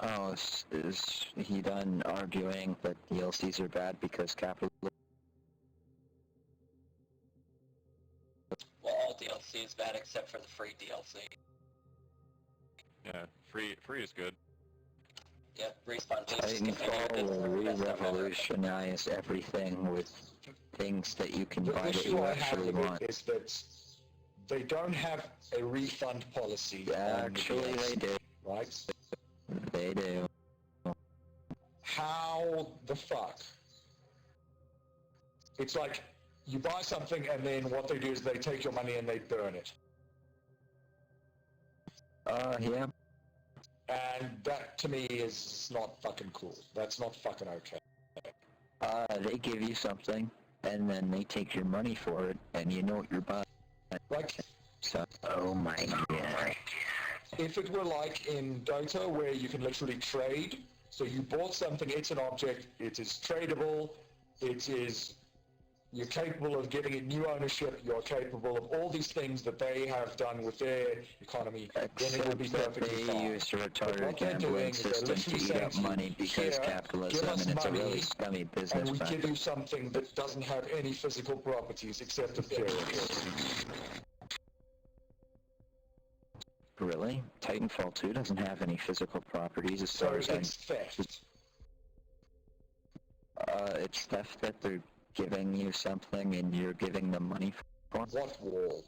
Oh, is he done arguing that DLCs are bad because capitalism? Well, all DLC is bad except for the free DLC. Yeah, free is good. Yep, Respawn, please just continue with Titanfall will this. Best stuff ever. re-revolutionize everything with things that you can The buy that issue you I have actually with want. it is that they don't have a refund policy. Actually, they do. Right? They do. How the fuck? It's like, you buy something and then what they do is they take your money and they burn it. Yeah. And that to me is not fucking cool. That's not fucking okay. They give you something, and then they take your money for it, and you know what you're buying. Like, so, oh my god. if it were like in Dota where you can literally trade, so you bought something, it's an object, it is tradable, you're capable of giving it new ownership, you're capable of all these things that they have done with their economy, then it will be perfectly fine. They use a But retarded what they're gambling doing is they're system to literally eat up saying money because "Here, capitalism, give us and it's a money, really scummy business and we practice. give you something that doesn't have any physical properties except appearance." Really? Titanfall 2 doesn't have any physical properties as So far as it's theft. it's theft that they're giving you something and you're giving them money for. What wall?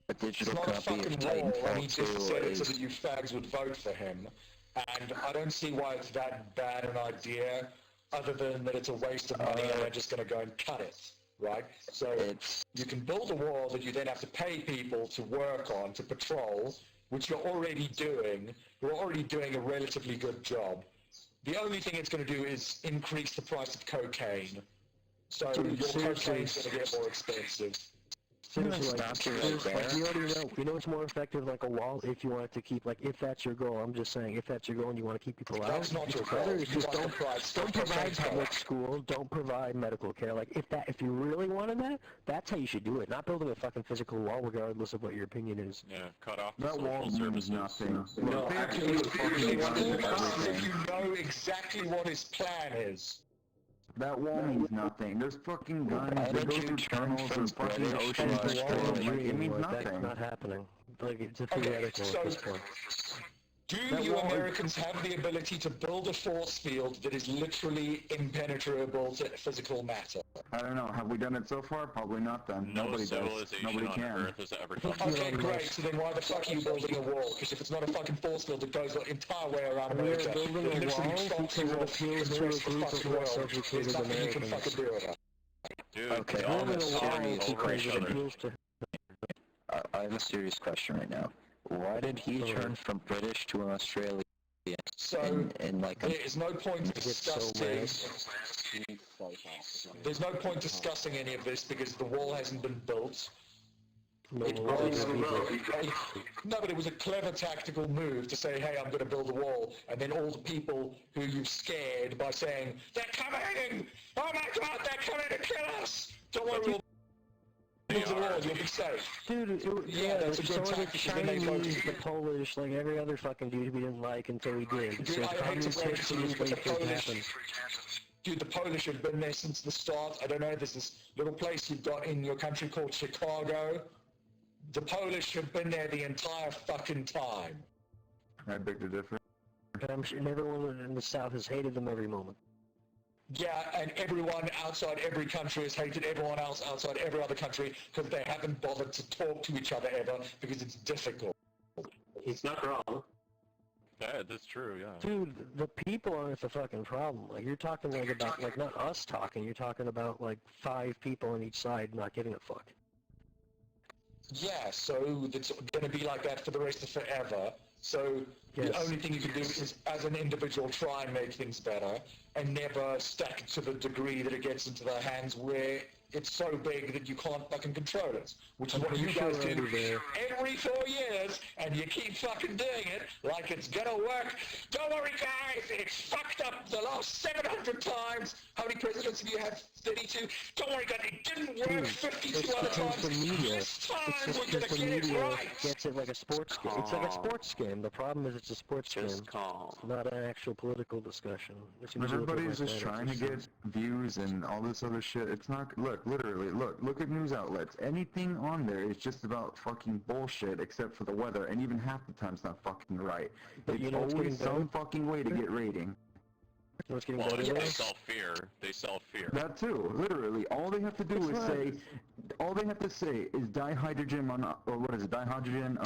A digital It's not a copy of fucking wall, and he Titanfall just 2 said it so is... that you fags would vote for him. And I don't see why it's that bad an idea, other than that it's a waste of money and they're just going to go and cut it, right? So you can build a wall that you then have to pay people to work on, to patrol, which you're already doing. You're already doing a relatively good job. The only thing it's going to do is increase the price of cocaine. So Dude, your seriously. cocaine's going to get more expensive. Seriously, like we already know. We know it's more effective like a wall if you want it to keep, like, if that's your goal. I'm just saying, if that's your goal and you want to keep people out, That's not your it's better goal. if You just want don't provide public school, don't provide medical care. Like, if you really wanted that, that's how you should do it. Not building a fucking physical wall, regardless of what your opinion is. Yeah, cut off That wall means services. nothing. No, actually, it's fucking gun and everything. if you know exactly what his plan is. That wall means nothing. There's fucking guns. They go through tunnels and fucking oceans. Like, it means That's nothing. not happening. Like, it's a Okay, theoretical so at this point. do That you wall is- Americans have the ability to build a force field that is literally impenetrable to physical matter? I don't know. Have we done it so far? Probably not then. No Nobody does. civilization Nobody on can. Earth has ever done Okay, great. So then why the fuck are you building a wall? Because if it's not a fucking force field that goes the entire way around We are America, building it a literally wall stops because you it off appeals the to a rest of the group of fucking world. well-educated There's nothing you can Americans. fucking do with it. Dude, Okay, they I all have have a serious over because each it other. appeals to... I have a serious question right now. Why did he turn from British to an Australian So in like a... there is no point discussing. There's no point discussing any of this because the wall hasn't been built. It was no, but it was a clever tactical move to say, "Hey, I'm going to build a wall," and then all the people who you've scared by saying, "They're coming! Oh my God, they're coming to kill us!" Don't worry, we'll build the wall. You'll be safe. Dude, Yeah, that's a so good are the tactic. Then they voted. Chinese, the Polish, like every other fucking dude we didn't like until we did. Dude, So I hate to communist break it to you, history but the things Polish, happen. dude, the Polish have been there since the start. I don't know, there's this little place you've got in your country called Chicago. The Polish have been there the entire fucking time. I beg to differ. And I'm sure everyone in the South has hated them every moment. Yeah, and everyone outside every country has hated everyone else outside every other country because they haven't bothered to talk to each other ever because it's difficult. He's not wrong. Yeah, that's true, yeah. Dude, the people aren't the fucking problem. Like, you're talking like about, like, not us talking, you're talking about like 5 people on each side not giving a fuck. Yeah, so it's going to be like that for the rest of forever. So Yes. the only thing you can do is, as an individual, try and make things better, and never stack it to the degree that it gets into their hands where it's so big that you can't fucking control it. Which is what you guys do every 4 years, and you keep fucking doing it like it's gonna work. Don't worry, guys, it's fucked up the last 700 times. How many presidents have you had? 32? Don't worry, guys, it didn't work 52 It's other because times. the media, This time it's just we're because gonna the get it media right. gets it like a sports game. It's like a sports game. The problem is it's a sports game, calm. not an actual political discussion. Which means you look at Everybody's my just standards, trying to it's- get views and all this other shit. It's not, look, literally, look at news outlets. Anything on there is just about fucking bullshit except for the weather, and even half the time it's not fucking right. But It's you know what's always getting some better? fucking way to get rating. What's getting Well, better? they though? sell fear. They sell fear. That too, literally. All they have to do is say, all they have to say is dihydrogen or what is it, dihydrogen,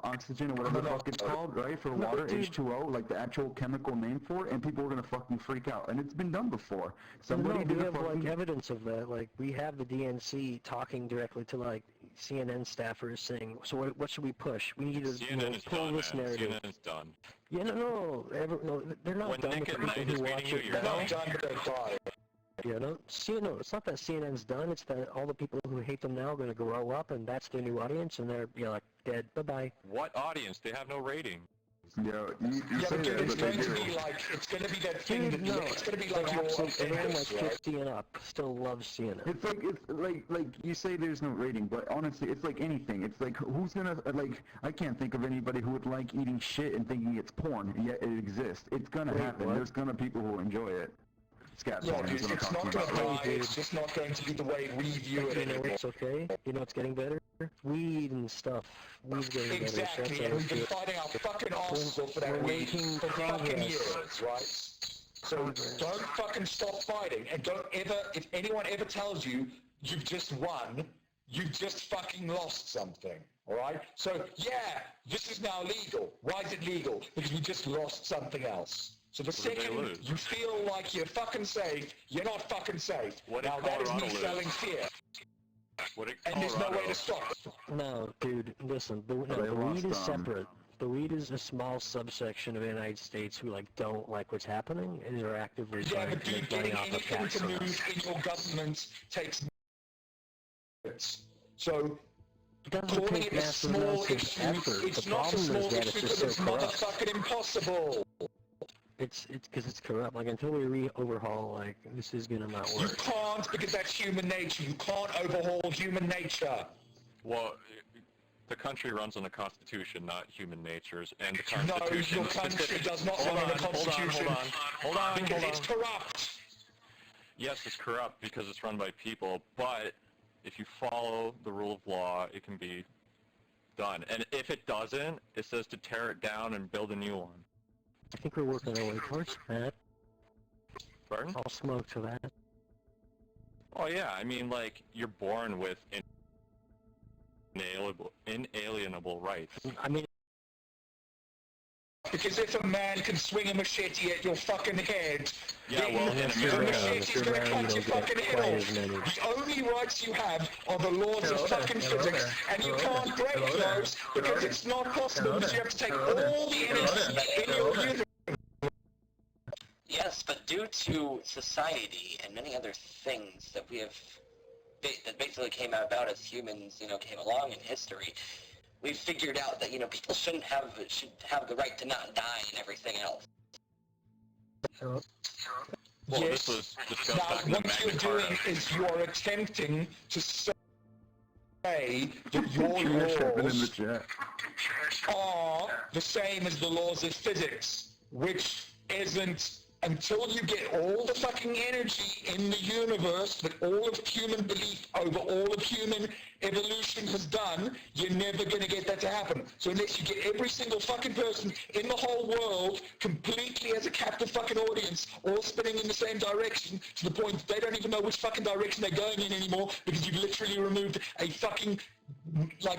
oxygen, or whatever the fuck it's called, right, for water, H2O, like the actual chemical name for it, and people are gonna fucking freak out. And it's been done before. Somebody did we a have fucking... like evidence of that. Like we have the DNC talking directly to like CNN staffers saying, so what should we push? We need to CNN is pull done, this man. narrative. CNN is done. Yeah, no, they're not When done Nick with the at people Night who is watch beating you, it. you're They're done. not done, but they're done. Yeah, no, it's not that CNN's done. It's that all the people who hate them now are going to grow up, and that's their new audience, and they're like dead. Bye bye. What audience? They have no rating. Yeah, you Yeah, say but dude, that, it's but they going to do. be like, it's going to be that thing Dude, that, no, it's going to be like your everyone like appendix, right? 50 and up still loves CNN. It's like you say there's no rating, but honestly, it's like anything. It's like who's gonna like I can't think of anybody who would like eating shit and thinking it's porn, yet it exists. It's gonna happen. what? There's gonna people who enjoy it. Scat Yeah, porn dude, is what I'm it's talking not going to about. die, it's just not going to be the way we view it You know anymore. what's okay? You know what's getting better? Weed and stuff. Weed's getting Exactly, better. and we've been fighting our fucking asses off for that We're weed making for fucking progress. years, right? So don't fucking stop fighting, and don't ever, if anyone ever tells you you've just won, you've just fucking lost something, alright? So, yeah, this is now legal. Why is it legal? Because we just lost something else. So the What did they second lose? you feel like you're fucking safe, you're not fucking safe. What did Now that is me Colorado lose? selling fear, What did and there's no way Colorado? to stop it. No, dude, listen, the They weed is lost, separate. The weed is a small subsection of the United States who like don't like what's happening and are actively Yeah, trying but to dude, make money getting off of anything tax to on us. move in your government takes minutes. So It doesn't calling take it a massive small amounts of issue, effort. it's The not a problem small is that it's issue just because so it's corrupt. motherfucking impossible. It's because it's corrupt. Like until we overhaul, like this is gonna not You work. can't because that's human nature. You can't overhaul human nature. Well, the country runs on the Constitution, not human natures, and the No, Constitution... your country does not Hold run on the on, hold on, Constitution hold on, because it's corrupt. Yes, it's corrupt because it's run by people, but if you follow the rule of law, it can be done. And if it doesn't, it says to tear it down and build a new one. I think we're working our way towards that. Pardon? I'll smoke to that. Oh yeah, I mean, like, you're born with inalienable rights. I mean, Because if a man can swing a machete at your fucking head, Yeah, then well, in the America... machete's gonna cut your fucking head off. many. The only rights you have are the laws of fucking physics, and you can't break those because it's not possible because you have to take all the energy in your universe. Yes, but due to society and many other things that we have, that basically came about as humans, came along in history, we've figured out that, people should have the right to not die and everything else. Well, Yes. this was discussed Now, back in the what you're Magna doing Carta. is you are attempting to say that your Trash happened in the laws chat. are the same as the laws of physics, which isn't, until you get all the fucking energy in the universe that all of human belief over all of human evolution has done, you're never going to get that to happen. So unless you get every single fucking person in the whole world completely as a captive fucking audience, all spinning in the same direction, to the point that they don't even know which fucking direction they're going in anymore, because you've literally removed a fucking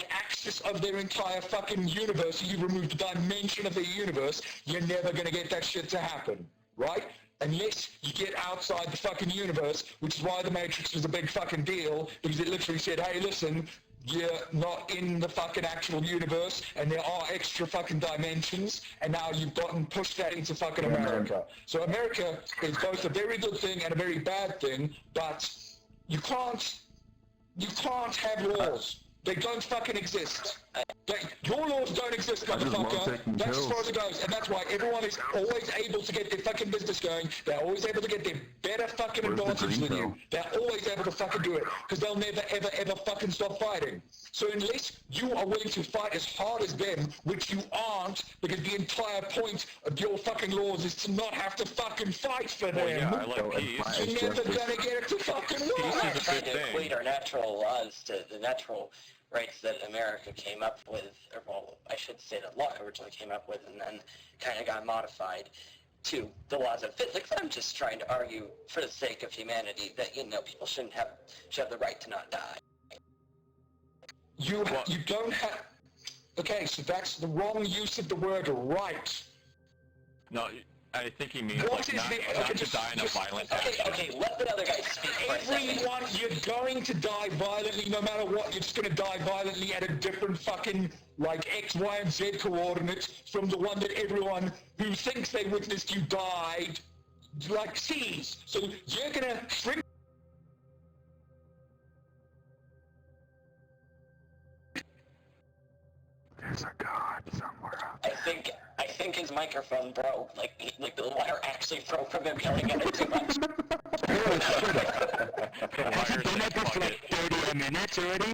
axis of their entire fucking universe, you've removed the dimension of their universe, you're never going to get that shit to happen. Right? Unless you get outside the fucking universe, which is why the Matrix was a big fucking deal, because it literally said, hey, listen, you're not in the fucking actual universe, and there are extra fucking dimensions, and now you've gotten pushed that into fucking America. So America is both a very good thing and a very bad thing, but you can't have laws. They don't fucking exist. Your laws don't exist, motherfucker. That's as far as it goes, and that's why everyone is always able to get their fucking business going. They're always able to get their better fucking advantage than you. They're always able to fucking do it, because they'll never, ever, ever fucking stop fighting. So unless you are willing to fight as hard as them, which you aren't, because the entire point of your fucking laws is to not have to fucking fight for them, yeah, I like peace. you're never gonna get it to fucking Peace work. is a Trying good to thing. equate our natural laws to the natural rights that America came up with, or well, I should say that law originally came up with and then kind of got modified. to the laws of physics. I'm just trying to argue for the sake of humanity that, people should have the right to not die. You don't have... Okay, so that's the wrong use of the word right. No, I think he means What like is not to die in a violent fashion. Okay, let the other guy speak for a second. Everyone, you're going to die violently no matter what. You're just going to die violently at a different fucking, like, X, Y, and Z coordinates from the one that everyone who thinks they witnessed you died, like, sees. So you're going to shrink. There's a god somewhere out there. I think his microphone broke. Like the wire actually broke from him yelling at it too much. Has he been at this for like 30 minutes already?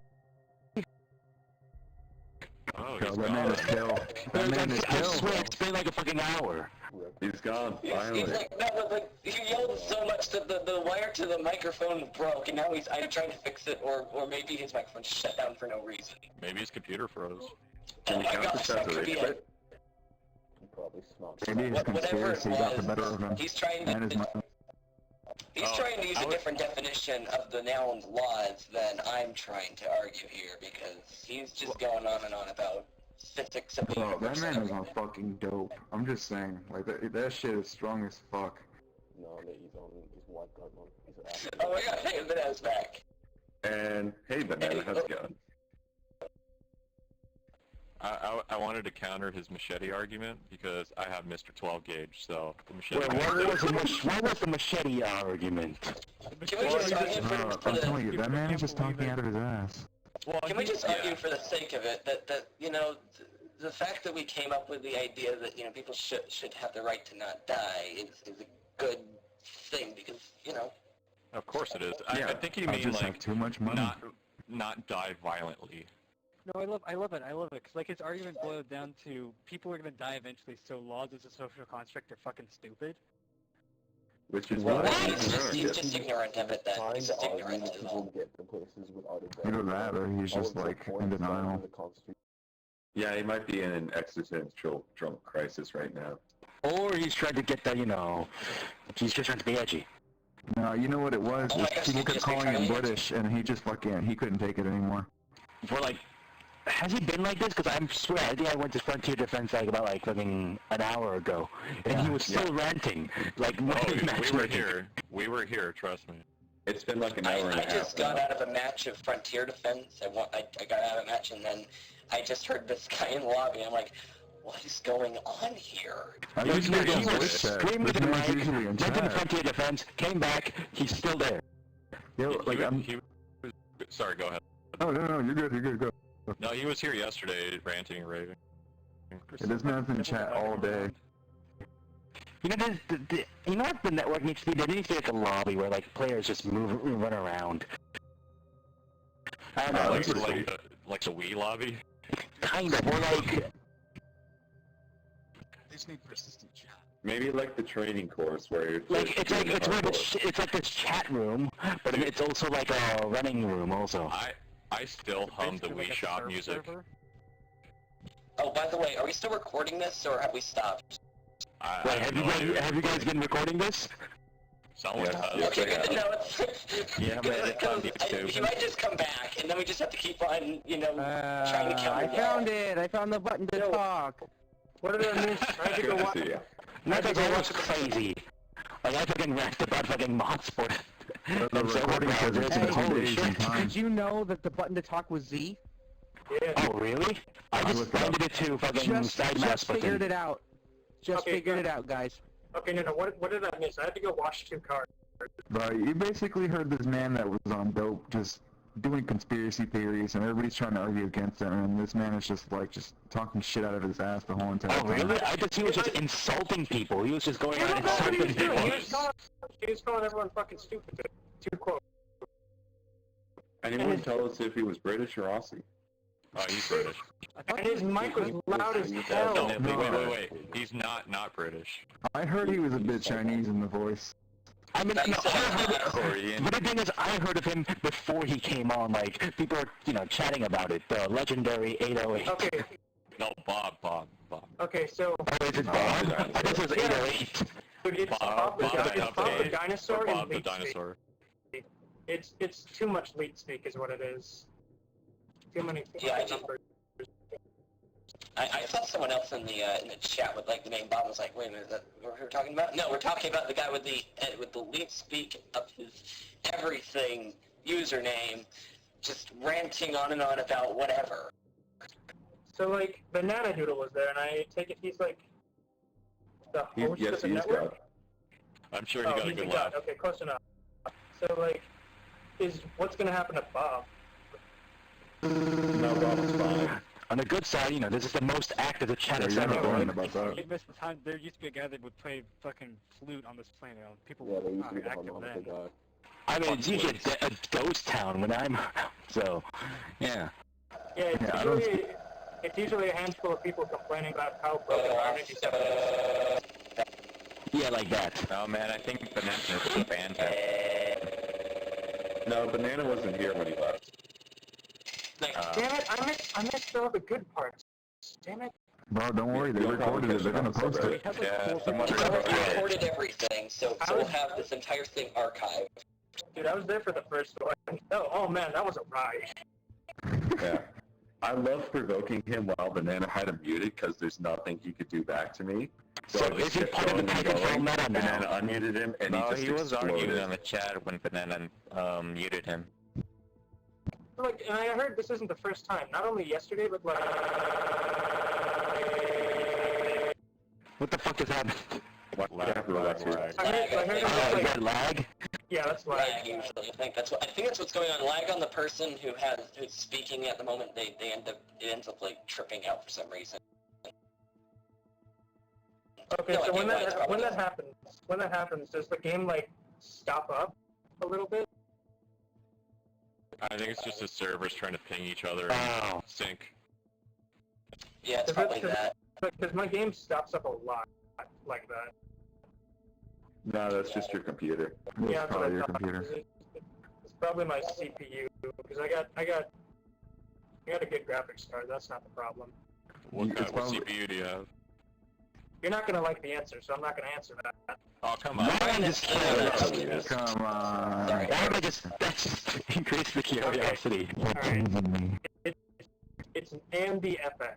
Oh, Yo, that man is kill. That man is I kill. swear it's been like a fucking hour. He's gone, He's finally. like, no, but like, he yelled so much that the wire to the microphone broke, and now he's either trying to fix it, or maybe his microphone shut down for no reason. Maybe his computer froze. Can you my count gosh, this that as a could be rage quit? Probably smart. Maybe his Whatever it conspiracy got the was, better of him. he's trying And his to... mind. He's trying to use a different definition of the noun laws than I'm trying to argue here, because he's just going on and on about physics of the Bro, universe. that man is on fucking dope. I'm just saying, like, that shit is strong as fuck. No, he's white guy, man. He's an Oh my god, hey, Vanessa's back. And, hey, Banana, how's it going? I wanted to counter his machete argument because I have Mr. 12 gauge, so the machete... Wait, what was the machete argument? Can we just argue I'm telling you, that man is just talking out of his ass. Can we just argue for the sake of it that the fact that we came up with the idea that, people should have the right to not die is a good thing, because, Of course it is. Yeah, I think you I mean, just like, have too much money. not die violently. No, I love it. Cause like his argument boiled down to people are gonna die eventually, so laws as a social construct are fucking stupid. Which is well, why he's just ignorant of it then. He's just ignorant is all. Either that or he's just, like, in denial. Yeah, he might be in an existential drunk crisis right now. Or he's trying to get the, he's just trying to be edgy. No, you know what it was? Oh my gosh, People kept just calling him retaliate. British, and he just fucking, he couldn't take it anymore. For like, has he been like this? Because I swear, I think I went to Frontier Defense about fucking an hour ago, and he was still ranting. Like, We were here, trust me. It's been like an hour and a half. I just got out of a match of Frontier Defense. I got out of a match, and then I just heard this guy in the lobby. I'm like, what is going on here? I think He was screaming to the mic, went to the Frontier Defense, came back, he's still there. Yo, like, Sorry, go ahead. Oh, no, you're good, go. No, he was here yesterday, ranting and raving. Yeah, this man's been in chat all day. You know what the network needs to be? There needs to be like a lobby where like players just run around. I don't know, like the Wii lobby? Kind of, or like... They just need persistent chat. Maybe like the training course where you're like it's like this chat room, but it's also like a running room also. I still hum the Wii Shop music. Server? Oh, by the way, are we still recording this, or have we stopped? Wait, have you guys been recording this? Someone has. Okay, good to know. Yeah, but it's on YouTube. He might just come back, and then we just have to keep on, trying to counter I found it! I found the button to talk! What did I miss? I had to go watch. Nothing was crazy. Like I fucking rapped about fucking mod sport. Holy shit, did you know that the button to talk was Z? Yeah. Oh really? I just finded it to fucking side mouse Just figured it out. Just figured it out, guys. Okay, no, what did I miss? I had to go watch 2 cards. Bro, you basically heard this man that was on dope just doing conspiracy theories, and everybody's trying to argue against him, and this man is just talking shit out of his ass the whole entire time. Oh really? I thought he was just insulting people. He was just going around insulting people. He was calling everyone fucking stupid. 2 quotes. Anyone tell us if he was British or Aussie? Oh, he's British. And his mic was loud as hell. No, wait. He's not British. I heard he was a bit Chinese in the voice. I mean, no, I heard but the thing is, I heard of him before he came on. Like, people are, chatting about it. The legendary 808. Okay. No, Bob. Okay, so Is it Bob? This was 808. dude, it's Bob the the dinosaur Bob and the leet dinosaur. speak. It's too much leet speak is what it is. Too many Yeah, numbers. I saw someone else in the chat with like the name Bob. Was like, wait a minute, is that what we're talking about? No, we're talking about the guy with the lead speak of his everything username, just ranting on and on about whatever. So like Banana Doodle was there, and I take it he's like the host of the network. I'm sure he got a he's good the laugh. god. Okay, close enough. So like, what's gonna happen to Bob? No, Bob's fine. On the good side, you know, this is the most active the chat has ever been. about that. You missed the time. There used to be a guy that would play fucking flute on this planet. People Yeah, they used to be the active harmonica then. guy. I mean, it's usually a ghost town when I'm so, yeah. Yeah, it's usually a handful of people complaining about how broken our energy system is. Yeah, like that. No, man, I think Banana was banned him. No, Banana wasn't here when he left. Damn it, I missed all the good parts. Damn it. Bro, don't worry, they recorded it, they're gonna post it. Yeah, someone We recorded it. recorded everything, so we'll have this entire thing archived. Dude, I was there for the first one. Oh man, that was a ride. Yeah. I loved provoking him while Banana had him muted because there's nothing he could do back to me. So I just is it kept part of the going and Titanfall going. meta now? Banana unmuted him and No, he he just was arguing exploded. on the chat when Banana muted him. Like, and I heard this isn't the first time. Not only yesterday, but like. What the fuck just happened? What Lag. I heard Is like, that lag? yeah, that's Lag lag. usually. I think that's what's going on. Lag on the person who's speaking at the moment. It ends up like tripping out for some reason. Okay, No so idea why it's probably when that happens, does the game like stop up a little bit? I think it's just his servers trying to ping each other Oh. and sync. Yeah, it's probably that. Because my game stops up a lot like that. No, that's just your computer. Yeah, that's what probably I your thought. computer. It's probably my CPU because I got a good graphics card. That's not the problem. What It's kind of probably- CPU do you have? You're not gonna like the answer, so I'm not gonna answer that. Oh, come on. Mine just killed. Come on. That just increased the curiosity. Alright. It's an AMD FX.